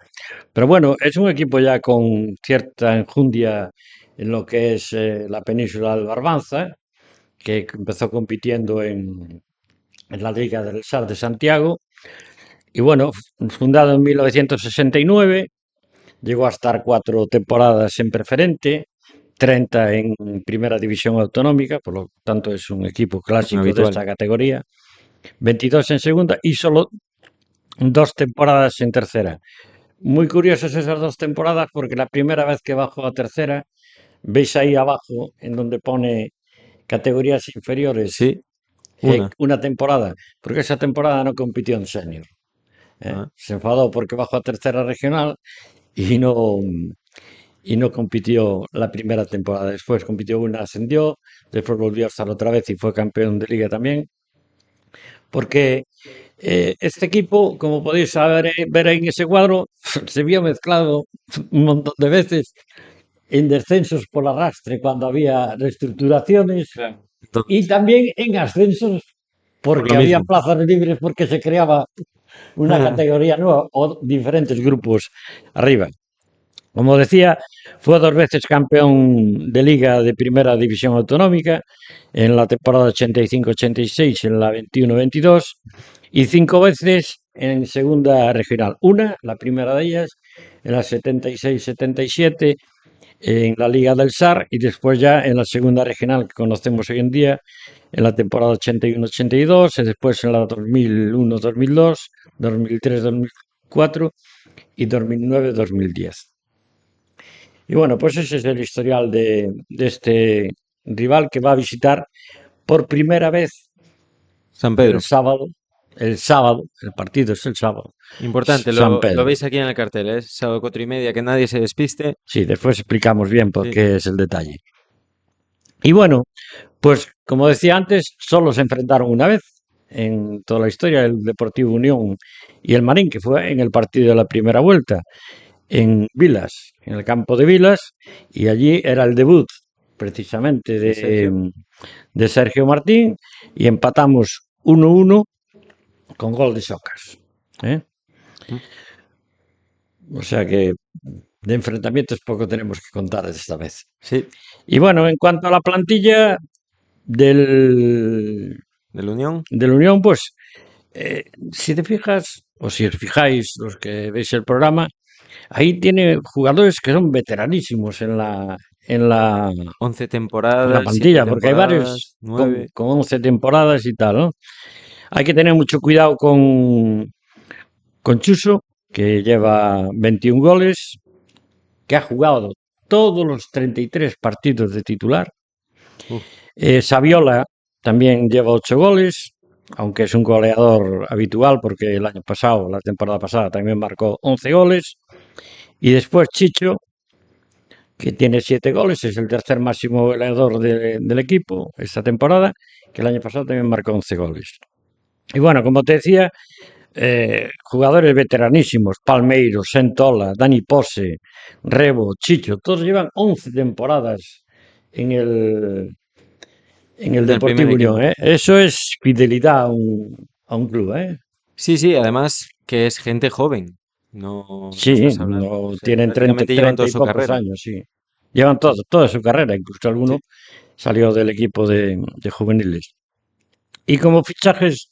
Pero bueno, es un equipo ya con cierta enjundia en lo que es la península del Barbanza, que empezó compitiendo en la Liga del SAR de Santiago. Y bueno, fundado en 1969, llegó a estar 4 temporadas en preferente, 30 en primera división autonómica, por lo tanto es un equipo clásico de Habitual. esta categoría, 22 en segunda y solo 2 temporadas en tercera. Muy curiosas esas 2 temporadas porque la primera vez que bajó a tercera, veis ahí abajo en donde pone categorías inferiores, Sí, una. una temporada, porque esa temporada no compitió en senior. Ah, Se enfadó porque bajó a tercera regional y no compitió la primera temporada. Después compitió una, ascendió, después volvió a estar otra vez y fue campeón de liga también. Porque este equipo, como podéis saber, ver en ese cuadro, se vio mezclado un montón de veces en descensos por arrastre cuando había reestructuraciones y también en ascensos por porque lo había mismo. plazas libres porque se creaba una categoría nueva o diferentes grupos arriba. Como decía, fue 2 veces campeón de Liga de Primera División Autonómica en la temporada 85-86, en la 21-22, y 5 veces en Segunda Regional. Una, la primera de ellas, en la 76-77, en la Liga del SAR, y después ya en la Segunda Regional que conocemos hoy en día, en la temporada 81-82, y después en la 2001-2002, 2003-2004 y 2009-2010. Y bueno, pues ese es el historial de este rival que va a visitar por primera vez San el Pedro. sábado. El sábado, el partido es el sábado. Importante, San lo Pedro. veis aquí en el cartel, ¿eh? Sábado 4:30, que nadie se despiste. Sí, después explicamos bien por Sí. qué es el detalle. Y bueno, pues como decía antes, solo se enfrentaron una vez en toda la historia el Deportivo Unión y el Marín, que fue en el partido de la primera vuelta, en Vilas, en el campo de Vilas, y allí era el debut precisamente De Sergio. de Sergio Martín, y empatamos 1-1 con gol de Socas. ¿Eh? Mm. O sea que de enfrentamientos poco tenemos que contar esta vez. Sí, Y bueno, en cuanto a la plantilla del, del Unión. del Unión, pues si te fijas, o si os fijáis los que veis el programa, ahí tiene jugadores que son veteranísimos en 11 la temporadas, 7 plantilla, porque hay temporadas, varios con, 9. con 11 temporadas y tal, ¿no? Hay que tener mucho cuidado con Chuso, que lleva 21 goles, que ha jugado todos los 33 partidos de titular. Uf, Saviola también lleva 8 goles, aunque es un goleador habitual, porque el año pasado, la temporada pasada, también marcó 11 goles. Y después Chicho, que tiene 7 goles, es el tercer máximo goleador del equipo esta temporada, que el año pasado también marcó 11 goles. Y bueno, como te decía, jugadores veteranísimos, Palmeiro, Sentola, Dani Pose, Rebo, Chicho, todos llevan 11 temporadas en el en el primer Deportivo Unión, equipo. ¿eh? Eso es fidelidad a un club, ¿eh? Sí, sí, además que es gente joven. No Sí, estás hablando. O no sea, tienen 30, prácticamente llevan 30 toda y su pocos carrera. años, sí. Llevan toda su carrera, incluso alguno Sí. salió del equipo de juveniles. Y como fichajes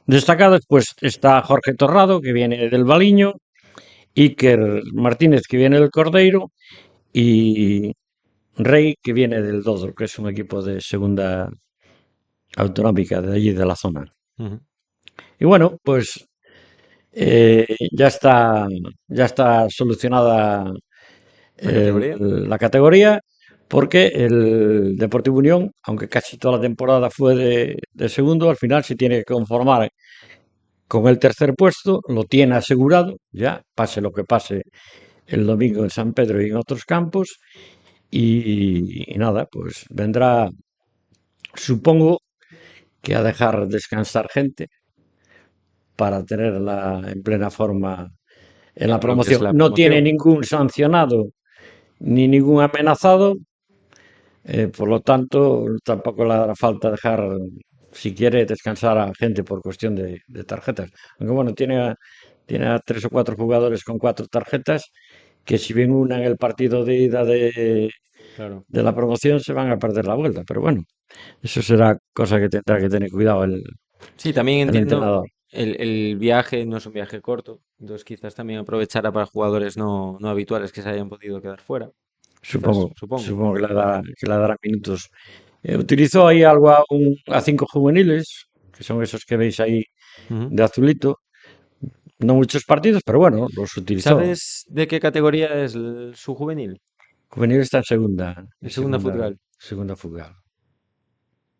destacados, pues está Jorge Torrado, que viene del Valiño, Iker Martínez, que viene del Cordeiro, y Rey, que viene del Dodro, que es un equipo de segunda autonómica de allí de la zona. Ujú. Y bueno, pues eh, ya está, ya está solucionada La categoría. la categoría, porque el Deportivo Unión, aunque casi toda la temporada fue de segundo, al final se tiene que conformar con el tercer puesto, lo tiene asegurado, ya, pase lo que pase el domingo en San Pedro y en otros campos, y nada, pues vendrá, supongo que a dejar descansar gente para tenerla en plena forma en la Para lo que es promoción. la No tiene promoción. ningún sancionado ni ningún amenazado. Por lo tanto, tampoco le hará falta dejar, si quiere, descansar a gente por cuestión de tarjetas. Aunque bueno, tiene a 3 o 4 jugadores con 4 tarjetas, que si ven una en el partido de ida Claro. de la promoción se van a perder la vuelta. Pero bueno, eso será cosa que tendrá que tener cuidado Sí, también el entiendo, entrenador. el viaje no es un viaje corto, entonces quizás también aprovechará para jugadores no habituales que se hayan podido quedar fuera. Supongo, Quizás, supongo. supongo que le dará minutos. Utilizó ahí algo a 5 juveniles, que son esos que veis ahí Ujú. de azulito. No muchos partidos, pero bueno, los utilizó. ¿Sabes de qué categoría es su juvenil? Juvenil está en segunda, En segunda futsal. segunda fugal.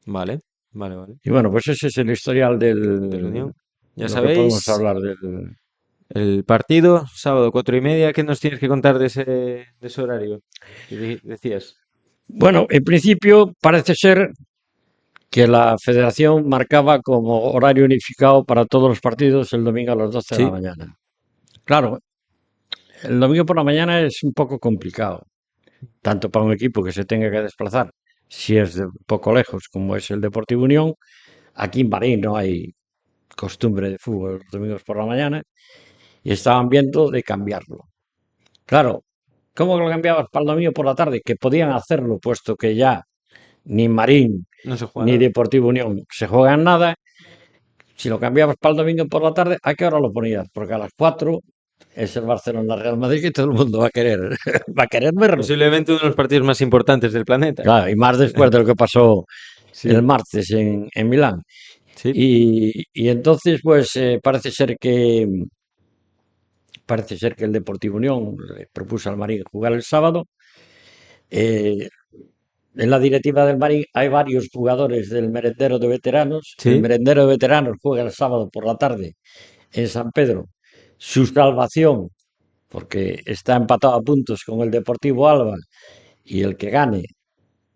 Vale, vale, vale. Y bueno, pues ese es el historial Del Unión. Ya lo que podemos sabéis, hablar del. el partido, sábado 4:30, ¿qué nos tienes que contar de ese horario? Que decías. Bueno, en principio parece ser que la federación marcaba como horario unificado para todos los partidos el domingo a las 12 de la Sí, mañana. Claro, el domingo por la mañana es un poco complicado, tanto para un equipo que se tenga que desplazar, si es de poco lejos, como es el Deportivo Unión. Aquí en Bahrein no hay costumbre de fútbol los domingos por la mañana, y estaban viendo de cambiarlo. Claro, ¿cómo lo cambiabas para el domingo por la tarde? Que podían hacerlo, puesto que ya ni Marín No se juega ni nada. Deportivo Unión se juegan nada. Si lo cambiabas para el domingo por la tarde, ¿a qué hora lo ponías? Porque a las 4 es el Barcelona Real Madrid y todo el mundo va a querer, va a querer verlo. Posiblemente uno de los partidos más importantes del planeta. Claro, y más después de lo que pasó el Sí, martes en Milán. sí. Y entonces, pues parece ser que el Deportivo Unión le propuso al Marín jugar el sábado. Eh, en la directiva del Marín hay varios jugadores del merendero de veteranos. El Sí, merendero de veteranos juega el sábado por la tarde en San Pedro. Su salvación, porque está empatado a puntos con el Deportivo Alba, y el que gane,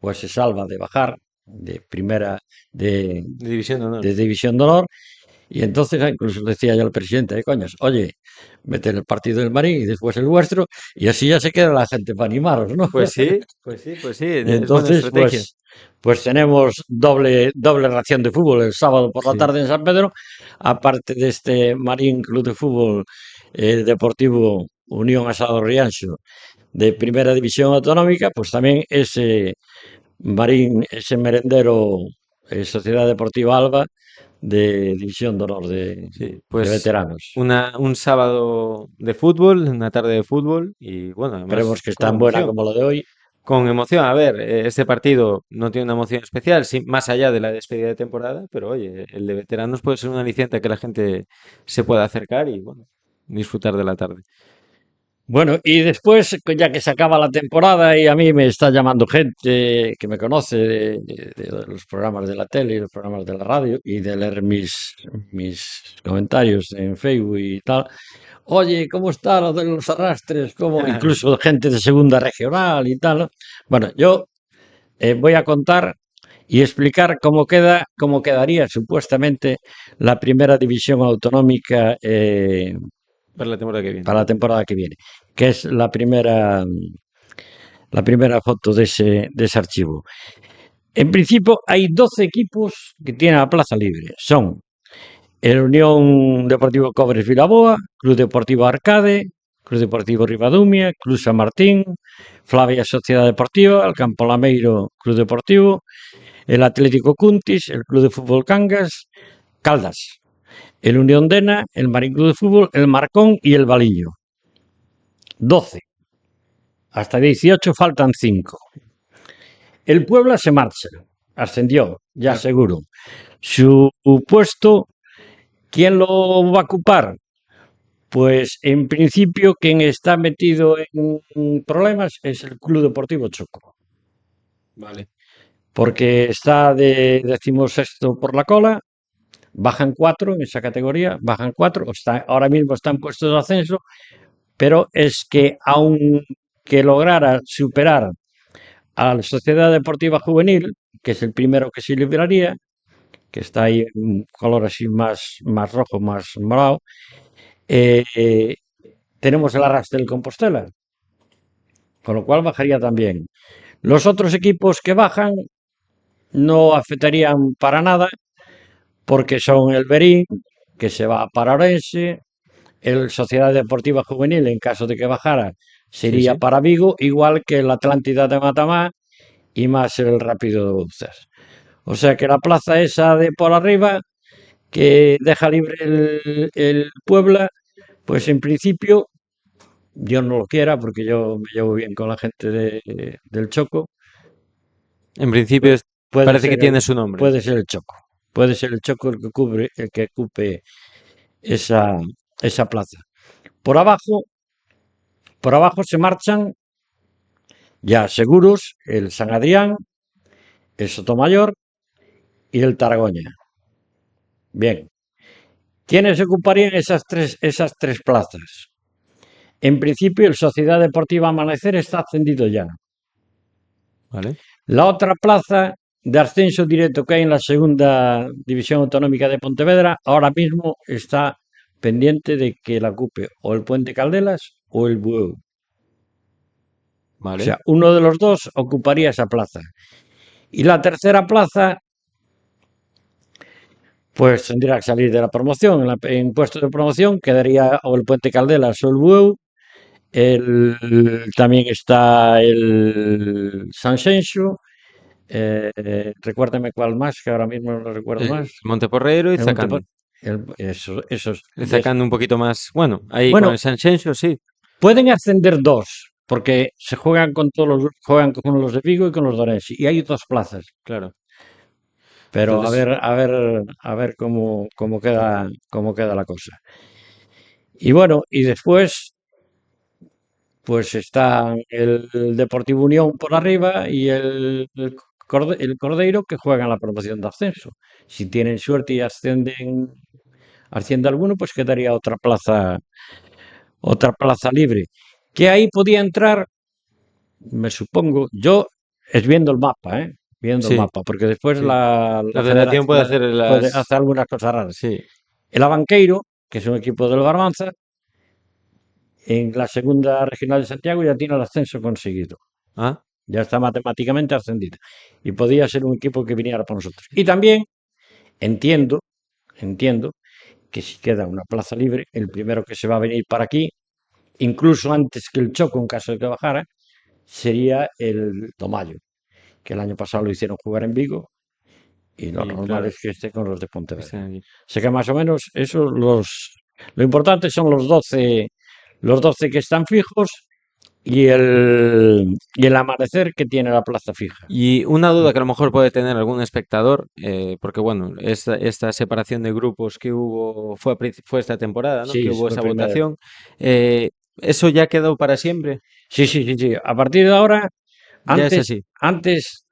pues se salva de bajar de primera de, de División de Honor. de División de Honor. Y entonces incluso decía yo al presidente, coños, oye, mete el partido del Marín y después el vuestro, y así ya se queda la gente para animaros, ¿no? Pues sí, pues sí, pues sí, Y es buena entonces, estrategia. pues tenemos doble ración de fútbol el sábado por la Sí. tarde en San Pedro, aparte de este Marín Club de Fútbol Deportivo Unión Asado Rianxo de Primera División Autonómica, pues también ese Marín, ese merendero Sociedad Deportiva Alba de División de Honor Sí, de pues veteranos. un sábado de fútbol, una tarde de fútbol y bueno, Esperemos además que es con tan buena emoción. como lo de hoy. Con emoción, a ver, este partido no tiene una emoción especial, más allá de la despedida de temporada, pero oye, el de veteranos puede ser un aliciente a que la gente se pueda acercar y bueno, disfrutar de la tarde. Bueno, y después, ya que se acaba la temporada y a mí me está llamando gente que me conoce de los programas de la tele y los programas de la radio y de leer mis comentarios en Facebook y tal. Oye, ¿cómo está lo de los arrastres? ¿Cómo? Incluso gente de segunda regional y tal, ¿no? Bueno, yo voy a contar y explicar cómo quedaría supuestamente la primera división autonómica Para la temporada que viene. para la temporada que viene, que es la primera foto de ese archivo. En principio hay 12 equipos que tienen la plaza libre. Son el Unión Deportivo Cobres Vilaboa, Club Deportivo Arcade, Club Deportivo Ribadumia, Club San Martín, Flavia Sociedad Deportiva, el Campo Lameiro Club Deportivo, el Atlético Cuntis, el Club de Fútbol Caldas, el Unión Dena, el Marín Club de Fútbol, el Marcón y el Valiño. 12. Hasta 18 faltan 5. El Puebla se marcha, ascendió, ya seguro. Su puesto, ¿quién lo va a ocupar? Pues en principio quien está metido en problemas es el Club Deportivo Choco, Vale. porque está de 16º por la cola, bajan 4 en esa categoría, bajan 4, ahora mismo están puestos de ascenso, pero es que aunque lograra superar a la Sociedad Deportiva Juvenil, que es el primero que se libraría, que está ahí en un color así más rojo, más morado, eh, eh, tenemos el arrastre del Compostela, con lo cual bajaría también. Los otros equipos que bajan no afectarían para nada, porque son el Berín, que se va para Orense, el Sociedad Deportiva Juvenil, en caso de que bajara, Sí, sería sí. para Vigo, igual que el Atlántida de Matamá y más el Rápido de Bouzas. O sea que la plaza esa de por arriba, que deja libre el Puebla, pues en principio Dios no lo quiera, porque yo me llevo bien con la gente del Choco, En principio pues puede parece que ser tiene su nombre. puede ser el Choco. Puede ser el Choco el que ocupe esa plaza. Por abajo, por abajo se marchan ya seguros el San Adrián, el Sotomayor y el Tarragoña. Bien, ¿quiénes ocuparían esas tres plazas? En principio, el Sociedad Deportiva Amanecer está ascendido ya. Vale. La otra plaza de ascenso directo que hay en la segunda división autonómica de Pontevedra ahora mismo está pendiente de que la ocupe o el Puente Caldelas o el Bueu. O Vale. sea, uno de los dos ocuparía esa plaza. Y la tercera plaza, pues tendría que salir de la promoción. En puestos de promoción quedaría o el Puente Caldelas o el Bueu. También está el Sanxenxo. Recuérdame cuál más, que ahora mismo no lo recuerdo más. Monteporreiro y El Montepor- Zacán. esos. El Zacán un poquito más, bueno, ahí con Bueno, el Sanxenxo, sí, pueden ascender dos, porque se juegan con juegan con los de Vigo y con los de Orense, y hay 2 plazas. claro. Pero Entonces, a ver cómo queda la cosa. Y bueno, y después, pues está el Deportivo Unión por arriba y el Cordeiro, que juegan la promoción de ascenso. Si tienen suerte y asciende alguno, pues quedaría otra plaza libre. Que ahí podía entrar, me supongo, yo es viendo el mapa, ¿eh? Viendo el sí, mapa, porque después sí. la La federación puede hacer puede las... hacer algunas cosas raras. Sí. El Abanqueiro, que es un equipo del Barbanza, en la segunda regional de Santiago ya tiene el ascenso conseguido. Ah, Ya está matemáticamente ascendido. Y podía ser un equipo que viniera por nosotros. Y también entiendo que si queda una plaza libre, el primero que se va a venir para aquí, incluso antes que el Choco, en caso de que bajara, sería el Tomayo, que el año pasado lo hicieron jugar en Vigo y lo y normal claro, es que esté con los de Pontevedra. están aquí. Sé que más o menos eso lo importante son los 12 que están fijos y el amanecer que tiene la plaza fija. Y una duda que a lo mejor puede tener algún espectador, porque bueno, esta separación de grupos que hubo fue esta temporada, ¿no? Que Sí, hubo fue esa primero. votación. ¿Eso ya quedó para siempre? Sí, sí, sí, sí. A partir de ahora, Ya es antes, así. antes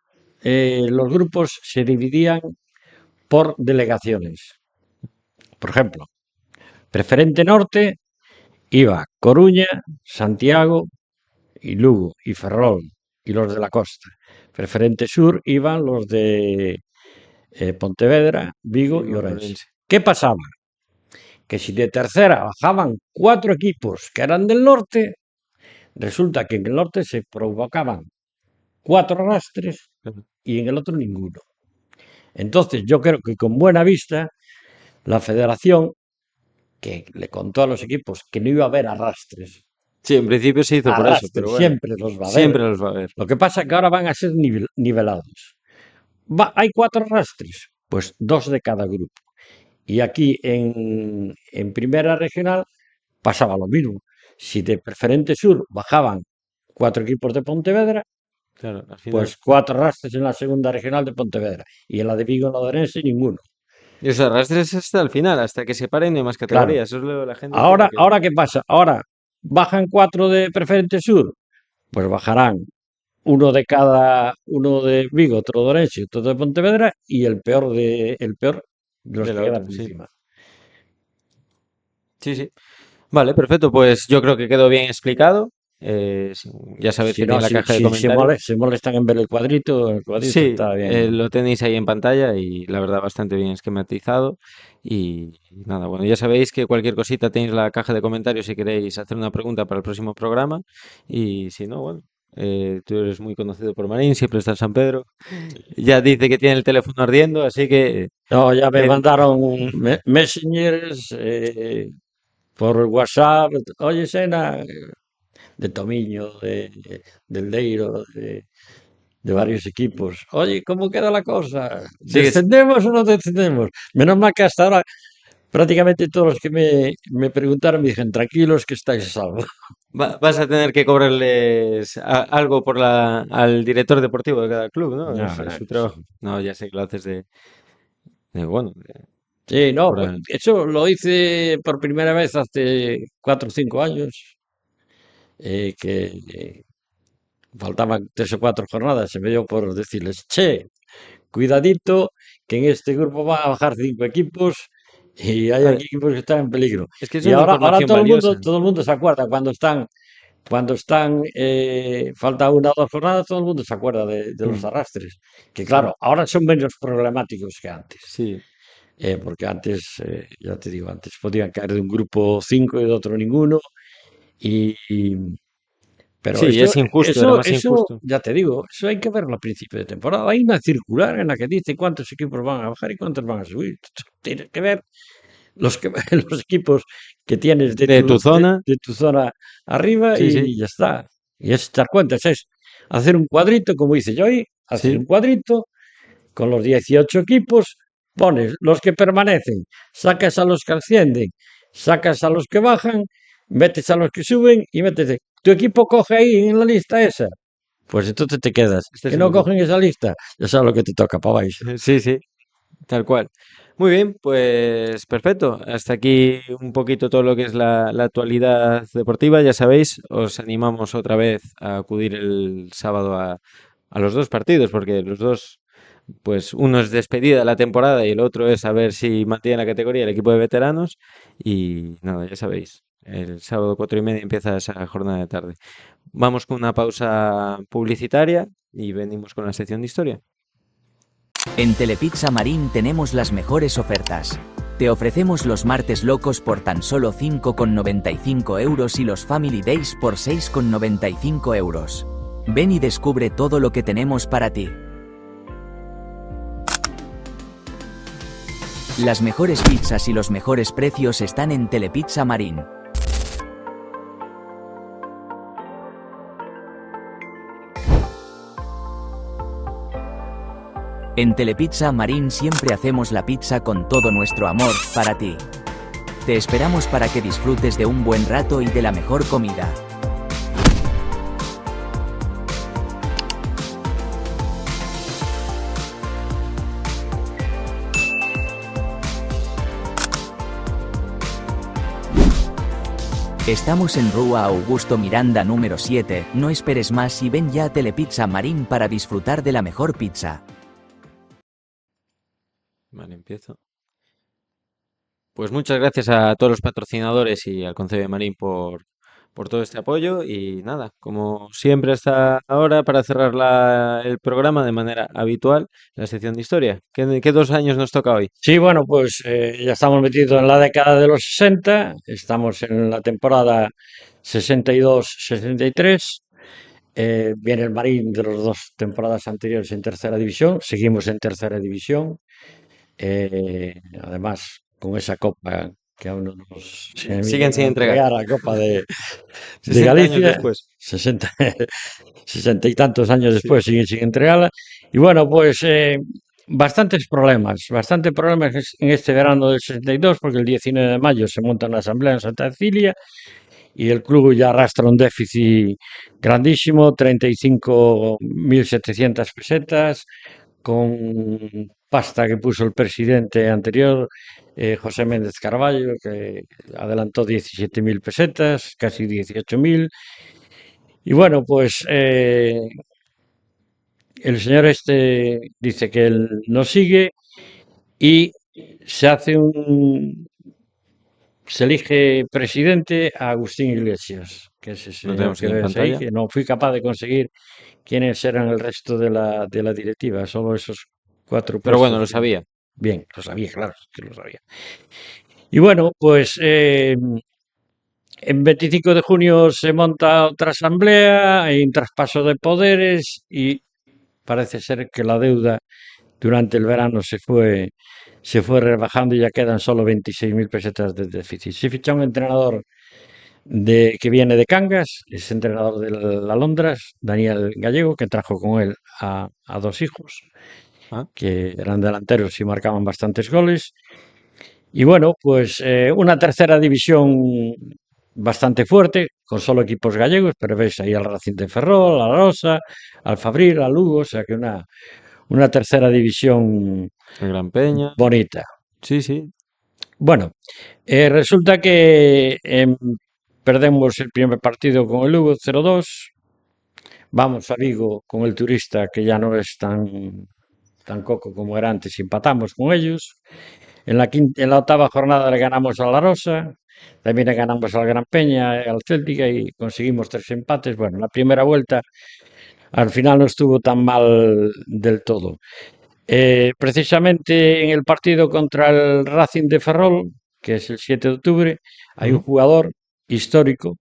los grupos se dividían por delegaciones. Por ejemplo, Preferente Norte iba Coruña, Santiago y Lugo y Ferrol y los de la costa. Preferente Sur iban los de Pontevedra, Vigo y Vigo, Orense. Orense. ¿Qué pasaba? Que si de tercera bajaban 4 equipos que eran del norte, resulta que en el norte se provocaban 4 arrastres Claro. y en el otro ninguno. Entonces yo creo que con buena vista la federación, que le contó a los equipos que no iba a haber arrastres, Sí, en principio se hizo por eso, pero bueno, siempre los va a haber. siempre los va a haber. Lo que pasa es que ahora van a ser nivelados. Hay 4 arrastres, pues 2 de cada grupo. Y aquí en primera regional pasaba lo mismo. Si de Preferente Sur bajaban 4 equipos de Pontevedra, Claro, al final. pues 4 arrastres en la segunda regional de Pontevedra. Y en la de Vigo, en la de Orense, ninguno. Y los arrastres hasta el final, hasta que se paren no hay más Claro. categorías. Eso es lo que la gente tiene Ahora, que... ahora ¿qué pasa? Ahora bajan 4 de Preferente Sur, pues bajarán uno de Vigo, otro de Orense, otro de Pontevedra y el peor de los de que la quedan otra, por sí. encima. Sí, sí. Vale, perfecto. Pues yo creo que quedó bien explicado. Ya sabéis Si que no, tiene la caja de si comentarios. se molestan en ver el cuadrito Sí, está bien. lo tenéis ahí en pantalla y la verdad bastante bien esquematizado. Y nada, bueno, ya sabéis que cualquier cosita tenéis la caja de comentarios si queréis hacer una pregunta para el próximo programa. Y si no, bueno, tú eres muy conocido por Marín, siempre está en San Pedro. Ya dice que tiene el teléfono ardiendo, así que No, ya me eh, mandaron messengers por WhatsApp. Oye, Sena, de Tomiño, del Deiro, de varios equipos. Oye, ¿cómo queda la cosa? sigues, ¿Descendemos o no descendemos? Menos mal que hasta ahora prácticamente todos los que me preguntaron me dijeron, tranquilos que estáis a salvo. vas a tener que cobrarles algo por al director deportivo de cada club, ¿no? No, Es no, su sí. trabajo. No, ya sé que lo haces bueno, Sí, no, por pues eso lo hice por primera vez hace 4 o 5 años, que faltaban 3 o 4 jornadas, se me dio por decirles, che, cuidadito, que en este grupo van a bajar 5 equipos y hay ah, aquí equipos que están en peligro. es que es Y una ahora información valiosa. todo el mundo se acuerda cuando están, falta 1 o 2 jornadas, todo el mundo se acuerda de los Mm, arrastres. Que claro, claro, ahora son menos problemáticos que antes. sí. Porque antes, ya te digo, antes podían caer de un grupo 5 y de otro ninguno. Y, pero Sí, es injusto, era más injusto. ya te digo, eso hay que verlo a principio de temporada. Hay una circular en la que dice cuántos equipos van a bajar y cuántos van a subir. Tienes que ver los equipos que tienes De tu zona. de tu zona arriba Sí, sí, y ya está. Y es echar cuentas, es hacer un cuadrito, como hice yo hoy, haces un sí. cuadrito con los 18 equipos, pones los que permanecen, sacas a los que ascienden, sacas a los que bajan, metes a los que suben y metes. Tu equipo coge ahí en la lista esa. Pues entonces te quedas. Este es Que el no último. cogen esa lista, ya sabes lo que te toca para abajo. Sí, sí, tal cual. Muy bien, pues perfecto. Hasta aquí un poquito todo lo que es la actualidad deportiva. Ya sabéis, os animamos otra vez a acudir el sábado a los dos partidos, porque los dos, pues uno es despedida de la temporada y el otro es a ver si mantiene la categoría el equipo de veteranos. Y nada, ya sabéis, el sábado 4:30 empieza esa jornada de tarde. Vamos con una pausa publicitaria y venimos con la sección de historia. En Telepizza Marín tenemos las mejores ofertas. Te ofrecemos los martes locos por tan solo 5,95 euros y los Family Days por 6,95 euros. Ven y descubre todo lo que tenemos para ti. Las mejores pizzas y los mejores precios están en Telepizza Marín. En Telepizza Marín siempre hacemos la pizza con todo nuestro amor, para ti. Te esperamos para que disfrutes de un buen rato y de la mejor comida. Estamos en Rua Augusto Miranda número 7, no esperes más y ven ya a Telepizza Marín para disfrutar de la mejor pizza. Vale, empiezo. Pues muchas gracias a todos los patrocinadores y al Concejo de Marín por todo este apoyo y nada, como siempre hasta ahora para cerrar el programa de manera habitual, la sección de historia. ¿Qué 2 años nos toca hoy? Sí, bueno, pues ya estamos metidos en la década de los 60, estamos en la temporada 62-63. Viene el Marín de las dos temporadas anteriores en tercera división, seguimos en tercera división, además con esa copa que aún no nos Siguen sin a entregar. entregar, la copa de 60 años Galicia, después. 60, 60 y tantos años Sí. después siguen sin entregarla. Y bueno, pues bastantes problemas en este verano del 62, porque el 19 de mayo se monta una asamblea en Santa Cecilia y el club ya arrastra un déficit grandísimo, 35.700 pesetas, con pasta que puso el presidente anterior, José Méndez Carballo, que adelantó 17.000 pesetas, casi 18.000. Y bueno, pues el señor este dice que él no sigue y se hace se elige presidente a Agustín Iglesias, que es ese Lo señor tenemos que aquí en ves ahí, pantalla. que no fui capaz de conseguir quiénes eran el resto de la directiva, solo esos 4 Pero bueno, puestos. lo sabía. Bien, lo sabía, claro, que lo sabía. Y bueno, pues en 25 de junio se monta otra asamblea, hay un traspaso de poderes y parece ser que la deuda durante el verano se fue rebajando y ya quedan solo 26.000 pesetas de déficit. Se ficha un entrenador que viene de Cangas, es entrenador del Alondras, Daniel Gallego, que trajo con él a dos hijos, Ah, que eran delanteros y marcaban bastantes goles. Y bueno, pues una tercera división bastante fuerte, con solo equipos gallegos, pero veis ahí al Racing de Ferrol, al Rosa, al Fabril, al Lugo, o sea que una tercera división el Gran Peña. bonita. Sí, sí. Bueno, resulta que perdemos el primer partido con el Lugo 0-2. Vamos a Vigo con el Turista, que ya no es tan coco como era antes, y empatamos con ellos. En la octava jornada le ganamos a La Rosa, también le ganamos al Gran Peña, al Céltica y conseguimos 3 empates. Bueno, la primera vuelta al final no estuvo tan mal del todo. Precisamente en el partido contra el Racing de Ferrol, que es el 7 de octubre, hay un Ujú. jugador histórico,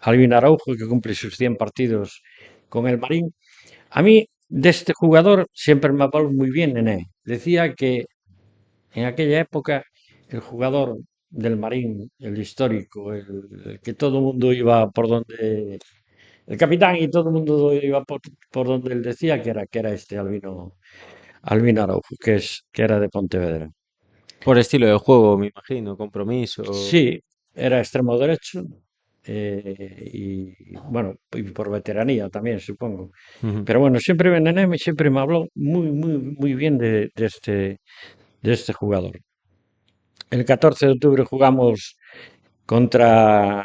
Alvin Araujo, que cumple sus 100 partidos con el Marín. A mí, de este jugador, siempre me habló muy bien, Nené. Decía que en aquella época el jugador del Marín, el histórico, el que todo el mundo iba por donde, el capitán y todo el mundo iba por donde él decía que era este Albino Araujo, que era de Pontevedra. Por estilo de juego, me imagino, compromiso. Sí, era extremo derecho y bueno, y por veteranía también, supongo. Ujú, Pero bueno, siempre me habló muy bien de este jugador. El 14 de octubre jugamos contra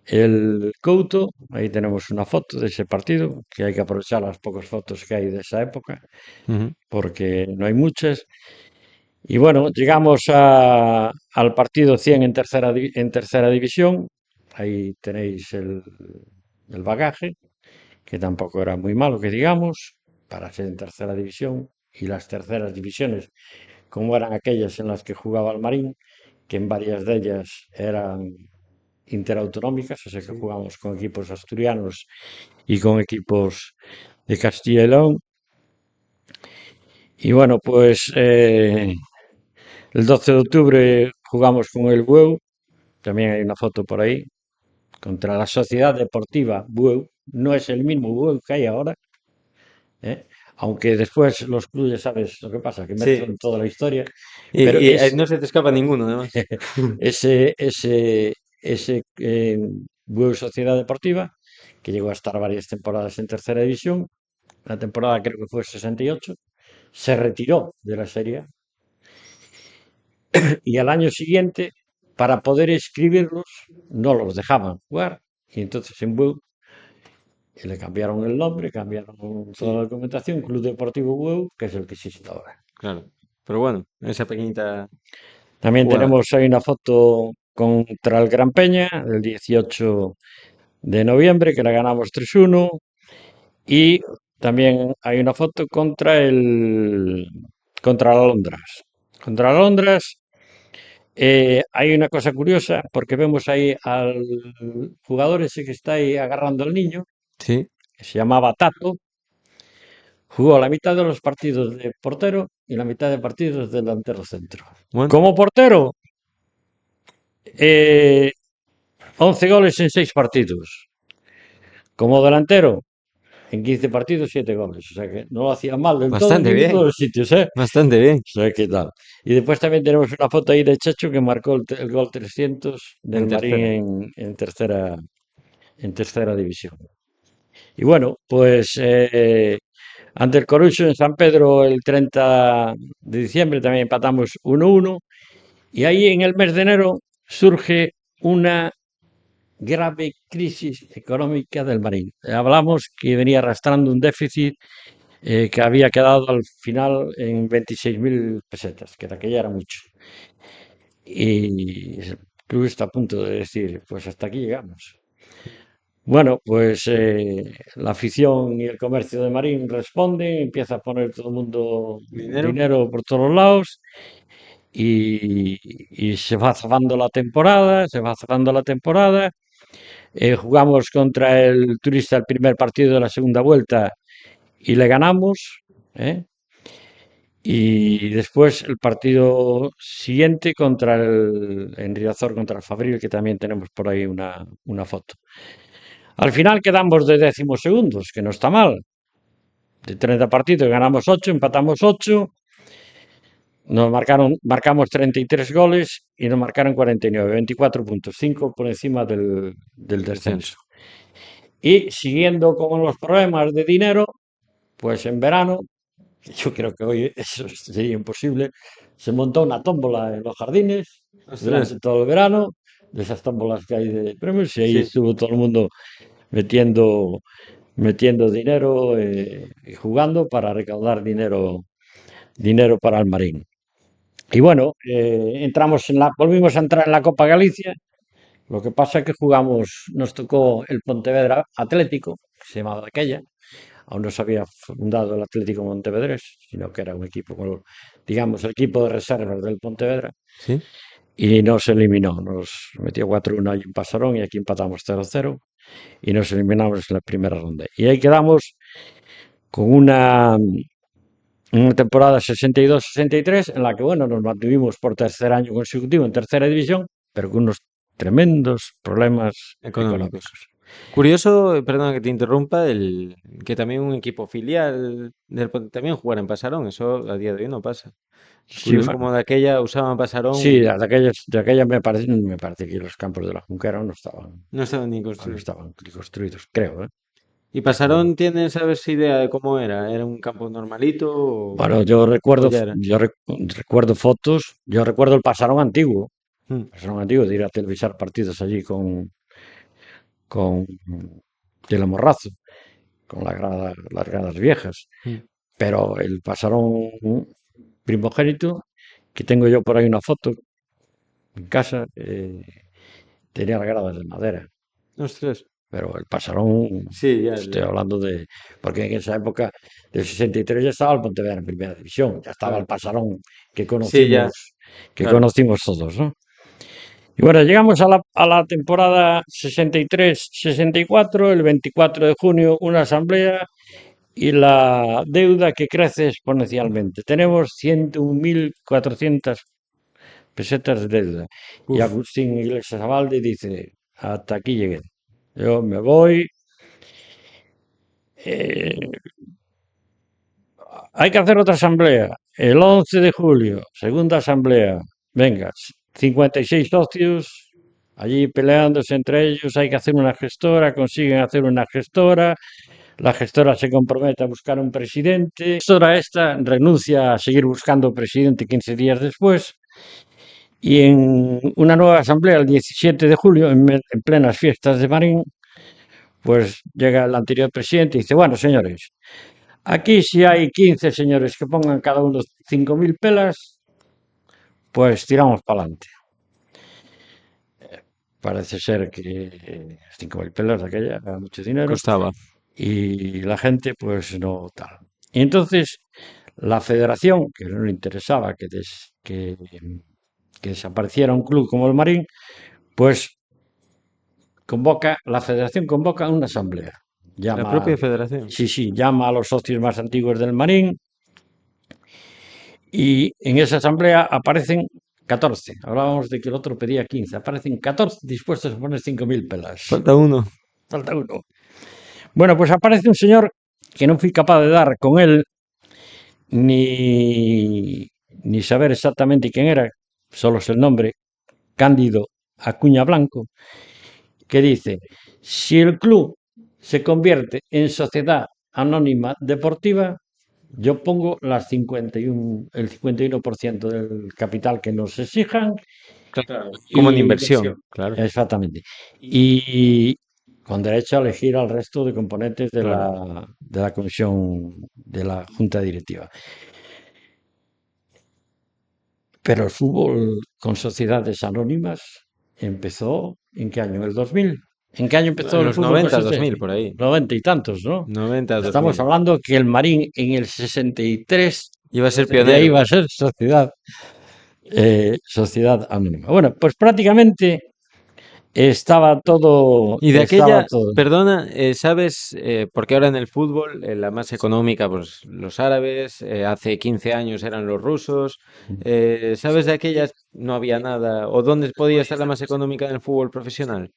el Couto. Ahí tenemos una foto de ese partido, que hay que aprovechar las pocas fotos que hay de esa época, ujú. porque no hay muchas. Y bueno, llegamos al partido 100 en tercera división. Ahí tenéis el bagaje, que tampoco era muy malo, que digamos, para ser en tercera división. Y las terceras divisiones, como eran aquellas en las que jugaba el Marín, que en varias de ellas eran interautonómicas, o sea que jugamos con equipos asturianos y con equipos de Castilla y León. Y bueno, pues el 12 de octubre jugamos con el Bueu, también hay una foto por ahí, contra la Sociedad Deportiva Bueu. No es el mismo Bueu que hay ahora, ¿eh? Aunque después los clubes, ¿sabes lo que pasa? Que Sí. mezclan toda la historia, Y, pero no se te escapa ninguno, además. ese Bueu Sociedad Deportiva, que llegó a estar varias temporadas en tercera división, la temporada creo que fue 68, se retiró de la Serie A y al año siguiente, para poder inscribirlos, no los dejaban jugar. Y entonces en Bueu le cambiaron el nombre, cambiaron toda Sí, la documentación, Club Deportivo Bueu, que es el que existe ahora. claro. Pero bueno, esa pequeñita También jugada. tenemos ahí una foto contra el Gran Peña, el 18 de noviembre, que la ganamos 3-1. Y también hay una foto contra la Londras. Contra la Londras hay una cosa curiosa, porque vemos ahí al jugador ese que está ahí agarrando al niño, Sí, que se llamaba Tato. Jugó la mitad de los partidos de portero y la mitad de partidos de delantero centro. bueno, Como portero, eh, 11 goles en 6 partidos. Como delantero, en 15 partidos, 7 goles. O sea que no lo hacía mal del todo en bastante ninguno de bien, los sitios, ¿eh? bastante bien. O sea que tal. Y después también tenemos una foto ahí de Checho que marcó el gol 300 En del Marín tercera. en tercera división. Y bueno, pues ante el Corucho en San Pedro el 30 de diciembre también empatamos 1-1. Y ahí en el mes de enero surge una grave crisis económica del Marín. Hablamos que venía arrastrando un déficit que había quedado al final en 26.000 pesetas, que de aquella era mucho. Y el club está a punto de decir, pues hasta aquí llegamos. Bueno, pues la afición y el comercio de Marín responden, empieza a poner todo el mundo Dinero. dinero por todos lados y se va zafando la temporada, se va zafando la temporada. Jugamos contra el Turista el primer partido de la segunda vuelta y le ganamos, ¿eh? Y después el partido siguiente en Riazor contra el Fabril, que también tenemos por ahí una foto. Al final quedamos de 12.º, que no está mal. De 30 partidos ganamos 8, empatamos 8, marcamos 33 goles y nos marcaron 49, 24 puntos, 5 por encima del descenso. Descenso. Y siguiendo con los problemas de dinero, pues en verano, yo creo que hoy eso sería imposible, se montó una tómbola en los jardines Ostras, durante todo el verano, de esas tómbolas que hay de premios, y ahí sí. estuvo todo el mundo metiendo dinero y jugando para recaudar dinero para el Marín. Y bueno, volvimos a entrar en la Copa Galicia. Lo que pasa es que nos tocó el Pontevedra Atlético, que se llamaba de aquella. Aún no se había fundado el Atlético Montevedrés, sino que era un equipo, digamos, el equipo de reservas del Pontevedra. Sí. Y nos eliminó, nos metió 4-1 ahí en Pasarón y aquí empatamos 0-0 y nos eliminamos en la primera ronda. Y ahí quedamos con una temporada 62-63 en la que, bueno, nos mantuvimos por tercer año consecutivo en tercera división, pero con unos tremendos problemas Económicos. económicos. Curioso, perdona que te interrumpa, que también un equipo filial también jugara en Pasarón, eso a día de hoy no pasa. Sí, Curioso como de aquella usaban sí, Pasarón, de aquella me parece que los campos de la Junquera no estaban ni no construidos. estaban ni construidos, creo, ¿eh? ¿Y Pasarón tiene, sabes, idea de cómo era? ¿Era un campo normalito Bueno, o ya era? recuerdo fotos, yo recuerdo el Mm, Pasarón antiguo de ir a televisar partidos allí con el Morrazo, con las gradas viejas, mm. pero el Pasarón primogénito, que tengo yo por ahí una foto en casa, tenía las gradas de madera. Ostras, Pero el Pasarón, sí, ya, estoy hablando porque en esa época del 63 ya estaba el Pontevedra en primera división, ya estaba el claro. Pasarón que Sí, ya, claro. conocimos todos, ¿no? Y bueno, llegamos a la temporada 63-64, el 24 de junio, una asamblea y la deuda que crece exponencialmente. Tenemos 101.400 pesetas de deuda. Y Uf, Agustín Iglesias Abalde dice, hasta aquí llegué. Yo me voy. eh, Hay que hacer otra asamblea. El 11 de julio, segunda asamblea. Venga, 56 socios, allí peleándose entre ellos. Hay que hacer una gestora, consiguen hacer una gestora. La gestora se compromete a buscar un presidente. La gestora esta renuncia a seguir buscando presidente 15 días después. Y en una nueva asamblea, el 17 de julio, en plenas fiestas de Marín, pues llega el anterior presidente y dice, bueno, señores, aquí si hay 15 señores que pongan cada uno 5.000 pelas, pues tiramos para adelante. Parece ser que 5.000 pelas de aquella era mucho dinero costaba. y la gente pues no tal. Y entonces la federación, que no le interesaba que desapareciera un club como el Marín, pues la federación convoca una asamblea. La Llama, propia federación. sí, sí, llama a los socios más antiguos del Marín y en esa asamblea aparecen 14. Hablábamos de que el otro pedía 15. Aparecen 14 dispuestos a poner 5.000 pelas. Falta uno. Falta uno. Bueno, pues aparece un señor que no fui capaz de dar con él ni saber exactamente quién era, solo es el nombre, Cándido Acuña Blanco, que dice, si el club se convierte en sociedad anónima deportiva, yo pongo el 51% del capital que nos exijan Claro. Como en y inversión, claro, exactamente. Y con derecho a elegir al resto de componentes claro. de la comisión de la junta directiva. Pero el fútbol con sociedades anónimas empezó ¿en qué año? ¿En el 2000? ¿En qué año empezó En el los fútbol con 90, sociedades? 2000, por ahí. 90 y tantos, ¿no? 90, Estamos 2000. hablando que el Marín en el 63 Iba a ser ya pionero. iba a ser sociedad anónima. Bueno, pues prácticamente Y de estaba aquella, todo. perdona, ¿sabes? Porque ahora en el fútbol, la más económica, pues los árabes, hace 15 años eran los rusos. ¿Sabes de aquellas? No había nada. ¿O dónde podía estar la más económica en el fútbol profesional?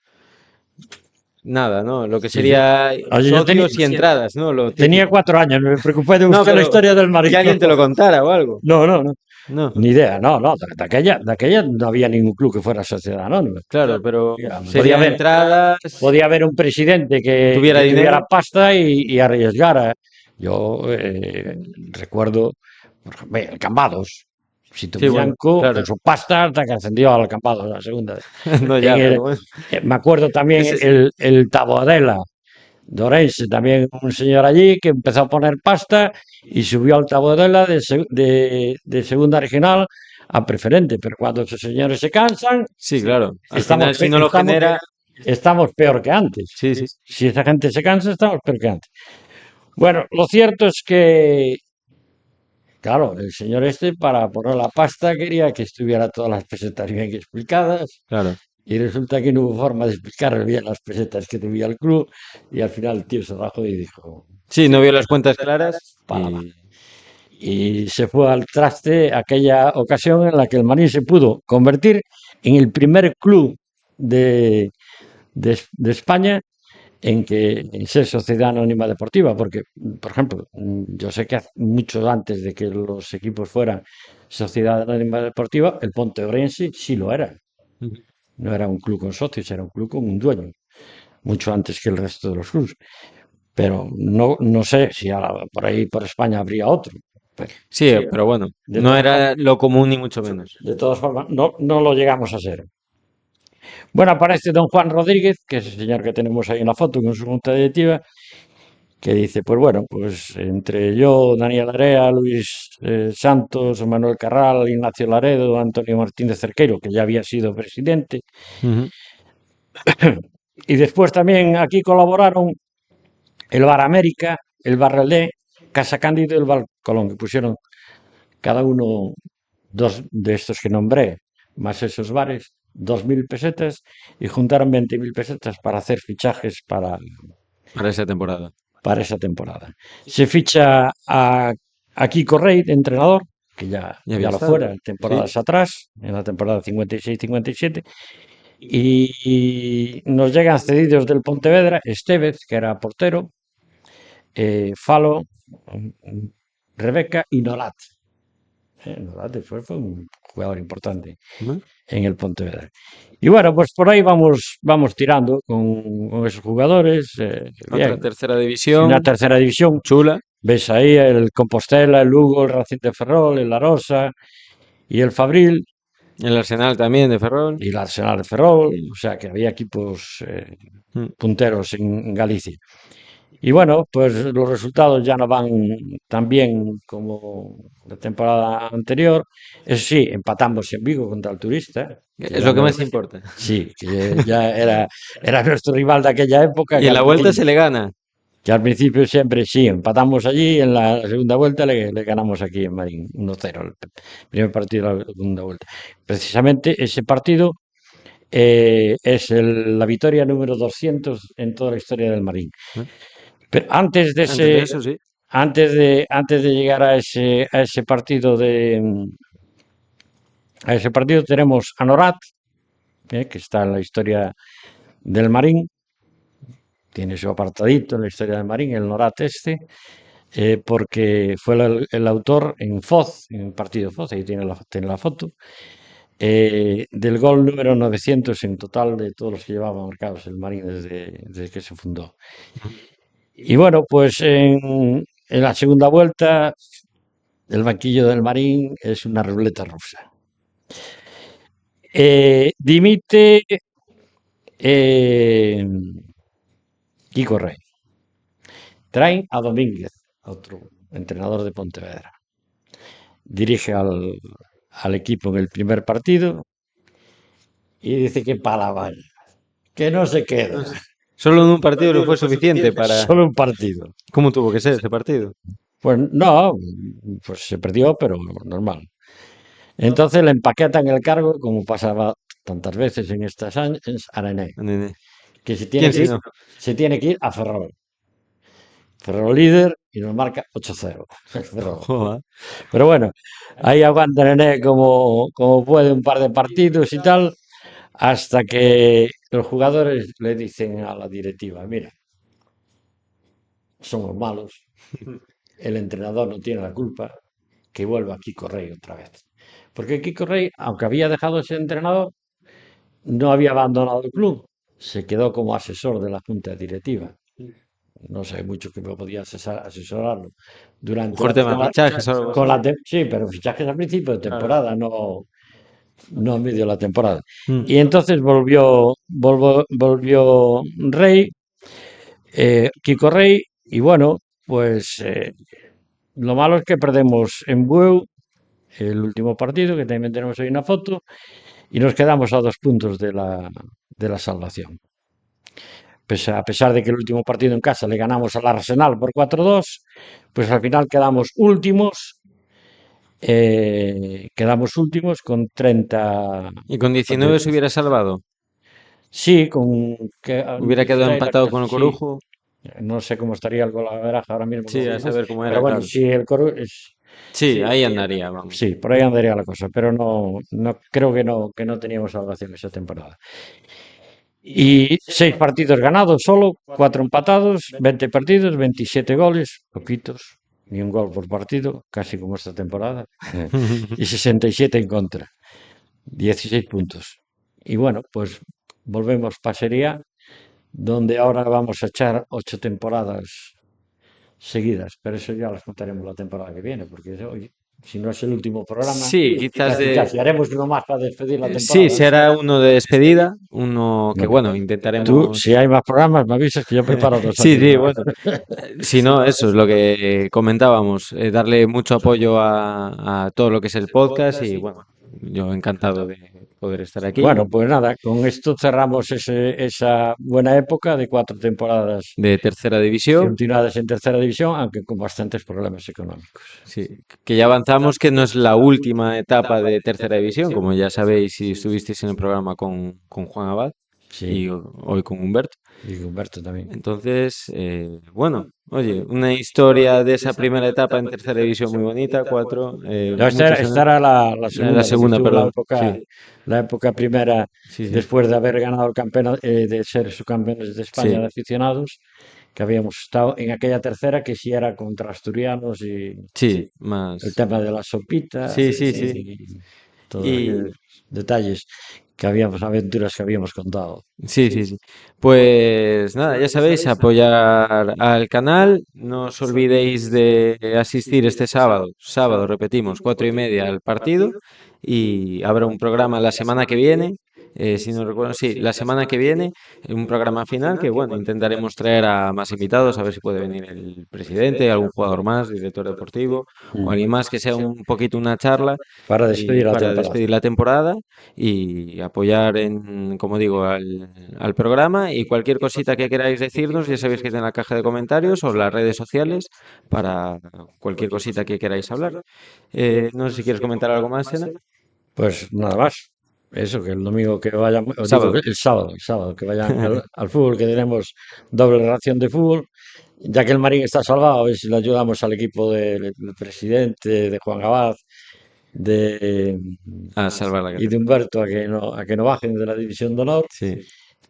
Nada, ¿no? Lo que Sí, sí. sería Oye, socios y entradas, ¿no? Lo tenía típico. 4 años, me preocupé de No, buscar la pero historia del Marín. que alguien te lo contara o algo. No, no, no. No, Ni idea, no, no. De aquella no había ningún club que fuera sociedad anónima. claro, pero Podía sería haber, entradas, podía haber un presidente tuviera que tuviera dinero. pasta y arriesgara. Yo recuerdo, por ejemplo, el Cambados. Sito Sí, bueno, Millanco claro. con su pasta hasta que ascendió al Cambados a la segunda. No En ya, el- pero bueno. Me acuerdo también Ese, el Taboadela de Orense, también un señor allí que empezó a poner pasta y subió al Taboadela de segunda regional a preferente. Pero cuando esos señores se cansan, sí, claro. Al estamos, final, si no lo estamos, genera, estamos peor que antes. sí, sí. Si esa gente se cansa, estamos peor que antes. Bueno, lo cierto es que, claro, el señor este para poner la pasta quería que estuviera todas las pesetas bien explicadas Claro. y resulta que no hubo forma de explicar bien las pesetas que debía el club y al final el tío se rajó y dijo, Sí, no vio las cuentas claras para. y y se fue al traste aquella ocasión en la que el Marín se pudo convertir en el primer club de España en ser sociedad anónima deportiva, porque, por ejemplo, yo sé que mucho antes de que los equipos fueran sociedad anónima deportiva, el Pontevedrense sí lo era. Ujú. No era un club con socios, era un club con un dueño, mucho antes que el resto de los clubes. Pero no sé si por ahí, por España, habría otro. Sí, pero bueno, De no todas era lo común ni mucho menos. De todas formas, no lo llegamos a ser. Bueno, aparece don Juan Rodríguez, que es el señor que tenemos ahí en la foto con su junta directiva, que dice, pues bueno, pues entre yo, Daniel Area, Luis Santos, Manuel Carral, Ignacio Laredo, Antonio Martínez Cerqueiro, que ya había sido presidente, Ujú. y después también aquí colaboraron el Bar América, el Bar Relé, Casa Cándido y el Bar Colón, que pusieron cada uno dos de estos que nombré, más esos bares, 2.000 pesetas, y juntaron 20.000 pesetas para hacer fichajes Para esa temporada. para esa temporada. Se ficha a Kiko Rey de entrenador, que Ya ya había lo estado. fuera temporadas atrás, en la temporada 56-57, y nos llegan cedidos del Pontevedra, Estevez, que era portero, Falo, Rebeca y Nolat. Nolat después fue un jugador importante Ujú. en el Pontevedra. Y bueno, pues por ahí vamos tirando con esos jugadores. Otra Bien, tercera una división, tercera división. chula. Ves ahí el Compostela, el Lugo, el Racing de Ferrol, el Arosa y el Fabril El Arsenal también de Ferrol. y el Arsenal de Ferrol. O sea que había equipos Mm. punteros en Galicia. Y bueno, pues los resultados ya no van tan bien como la temporada anterior. Eso sí, empatamos en Vigo contra el Turista, que Es ya lo que no, más importa. sí, que ya era nuestro rival de aquella época, Y en la vuelta se le gana. que al principio siempre sí, empatamos allí, en la segunda vuelta le ganamos aquí en Marín 1-0, el primer partido de la segunda vuelta. Precisamente ese partido es la victoria número 200 en toda la historia del Marín. ¿Eh? Pero antes de Antes de ese, eso, sí. antes de llegar a ese partido a ese partido tenemos a Norat, que está en la historia del Marín, tiene su apartadito en la historia del Marín, el Norat porque fue el autor en Foz, en el partido Foz, ahí tiene la foto, del gol número 900 en total de todos los que llevaba marcados el Marín desde que se fundó. Y bueno, pues en la segunda vuelta, el banquillo del Marín es una ruleta rusa. Dimite Kiko Rey. Traen a Domínguez, otro entrenador de Pontevedra. Dirige al equipo en el primer partido y dice que para vaya, que no se queda. Solo en un partido le fue suficiente para... Solo un partido. ¿Cómo tuvo que ser ese partido? Pues no, pues se perdió, pero normal. Entonces le empaquetan el cargo, como pasaba tantas veces en estas años, a Nené, Nene. que se ¿Quién tiene que si ir, no? se tiene que ir a Ferrol. Ferrol líder y nos marca 8-0. Ferrol. Joder. Pero bueno, ahí aguanta Nené como puede un par de partidos y tal, hasta que los jugadores le dicen a la directiva, mira, somos malos, el entrenador no tiene la culpa, que vuelva Kiko Rey otra vez. Porque Kiko Rey, aunque había dejado de ser entrenador, no había abandonado el club, se quedó como asesor de la junta directiva. No sé mucho que me podía asesorarlo durante Mejor tema fichajes o algo así. sí, pero fichajes al principio de Claro. temporada, no a medio de la temporada. Mm. Y entonces volvió Rey, Kiko Rey, y bueno, pues lo malo es que perdemos en Bueu el último partido, que también tenemos ahí una foto, y nos quedamos a 2 puntos de la salvación. A pesar de que el último partido en casa le ganamos al Arsenal por 4-2, pues al final quedamos últimos con 30. Y con 19 se hubiera salvado. Sí, Hubiera quedado empatado con el sí, Corujo. no sé cómo estaría el golaveraje ahora mismo. Sí, no a sé, saber cómo era, pero bueno, claro. sí, el Corujo Sí, ahí andaría, vamos. Sí, por ahí andaría la cosa, pero no creo que no teníamos salvación esa temporada. Y 6 partidos ganados solo, 4 empatados, 20 partidos, 27 goles, poquitos, ni un gol por partido, casi como esta temporada, y 67 en contra, 16 puntos. Y bueno, pues volvemos para Serie A, donde ahora vamos a echar 8 temporadas seguidas, pero eso ya las contaremos la temporada que viene, porque hoy, si no es el último programa, Sí, quizás casi haremos uno más para despedir la Sí, temporada. será uno de despedida, uno que, Bueno, bueno, tú, intentaremos... si hay más programas, me avisas que yo preparo otros Sí, años sí, más. bueno. Si no, eso es lo que comentábamos, darle mucho apoyo a todo lo que es el podcast y, bueno, yo encantado de poder estar aquí. Bueno, pues nada, con esto cerramos esa buena época de 4 temporadas De tercera división, continuadas en tercera división, aunque con bastantes problemas económicos. sí, que ya avanzamos que no es la última etapa de tercera división, como ya sabéis si estuvisteis en el programa con Juan Abad y Sí, hoy con Humberto. y Humberto también. Entonces, bueno, oye, una historia de esa primera etapa en tercera división muy bonita, 4, No, muchos esta años. era la La segunda, porque segunda, estuvo perdón. Sí, la época primera, sí, sí, después de haber ganado el campeonato, de ser subcampeones de España sí, de aficionados, que habíamos estado en aquella tercera que sí era contra asturianos y sí, el más. tema de las sopitas Sí, sí, sí. y todos Y aquellos detalles que habíamos, aventuras que habíamos contado. sí, sí, sí. Pues nada, ya sabéis, apoyar al canal. No os olvidéis de asistir este sábado. Sábado, repetimos, 4:30 al partido. Y habrá un programa la semana que viene. Si no recuerdo, sí, la semana que viene, un programa final que, bueno, intentaremos traer a más invitados, a ver si puede venir el presidente, algún jugador más, director deportivo, o alguien más que sea un poquito una charla Para y despedir la para temporada. despedir la temporada y apoyar como digo, al programa y cualquier cosita que queráis decirnos, ya sabéis que está en la caja de comentarios o en las redes sociales para cualquier cosita que queráis hablar. No sé si quieres comentar algo más, Sena. Pues nada más. Eso, que el domingo que vayan, os digo que Sábado. el sábado que vayan al fútbol, que tenemos doble ración de fútbol, ya que el Marín está salvado, a ver si le ayudamos al equipo del presidente, de Juan Abad, de, A salvar la y de categoría. Humberto a que no bajen de la división de honor. Sí.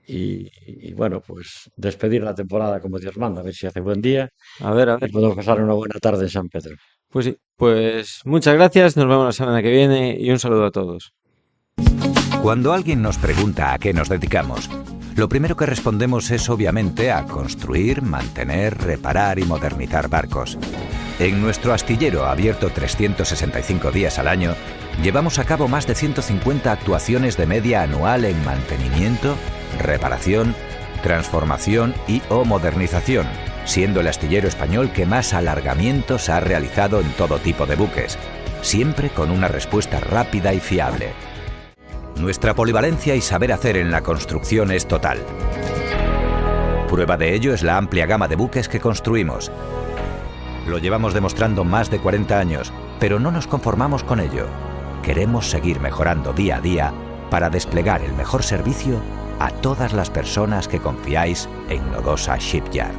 Y bueno, pues despedir la temporada como Dios manda, a ver si hace buen día A ver, a y ver. podemos pasar una buena tarde en San Pedro. Pues sí. Pues muchas gracias, nos vemos la semana que viene y un saludo a todos. Cuando alguien nos pregunta a qué nos dedicamos, lo primero que respondemos es obviamente a construir, mantener, reparar y modernizar barcos. En nuestro astillero, abierto 365 días al año, llevamos a cabo más de 150 actuaciones de media anual en mantenimiento, reparación, transformación y o modernización, siendo el astillero español que más alargamientos ha realizado en todo tipo de buques, siempre con una respuesta rápida y fiable. Nuestra polivalencia y saber hacer en la construcción es total. Prueba de ello es la amplia gama de buques que construimos. Lo llevamos demostrando más de 40 años, pero no nos conformamos con ello. Queremos seguir mejorando día a día para desplegar el mejor servicio a todas las personas que confiáis en Nodosa Shipyard.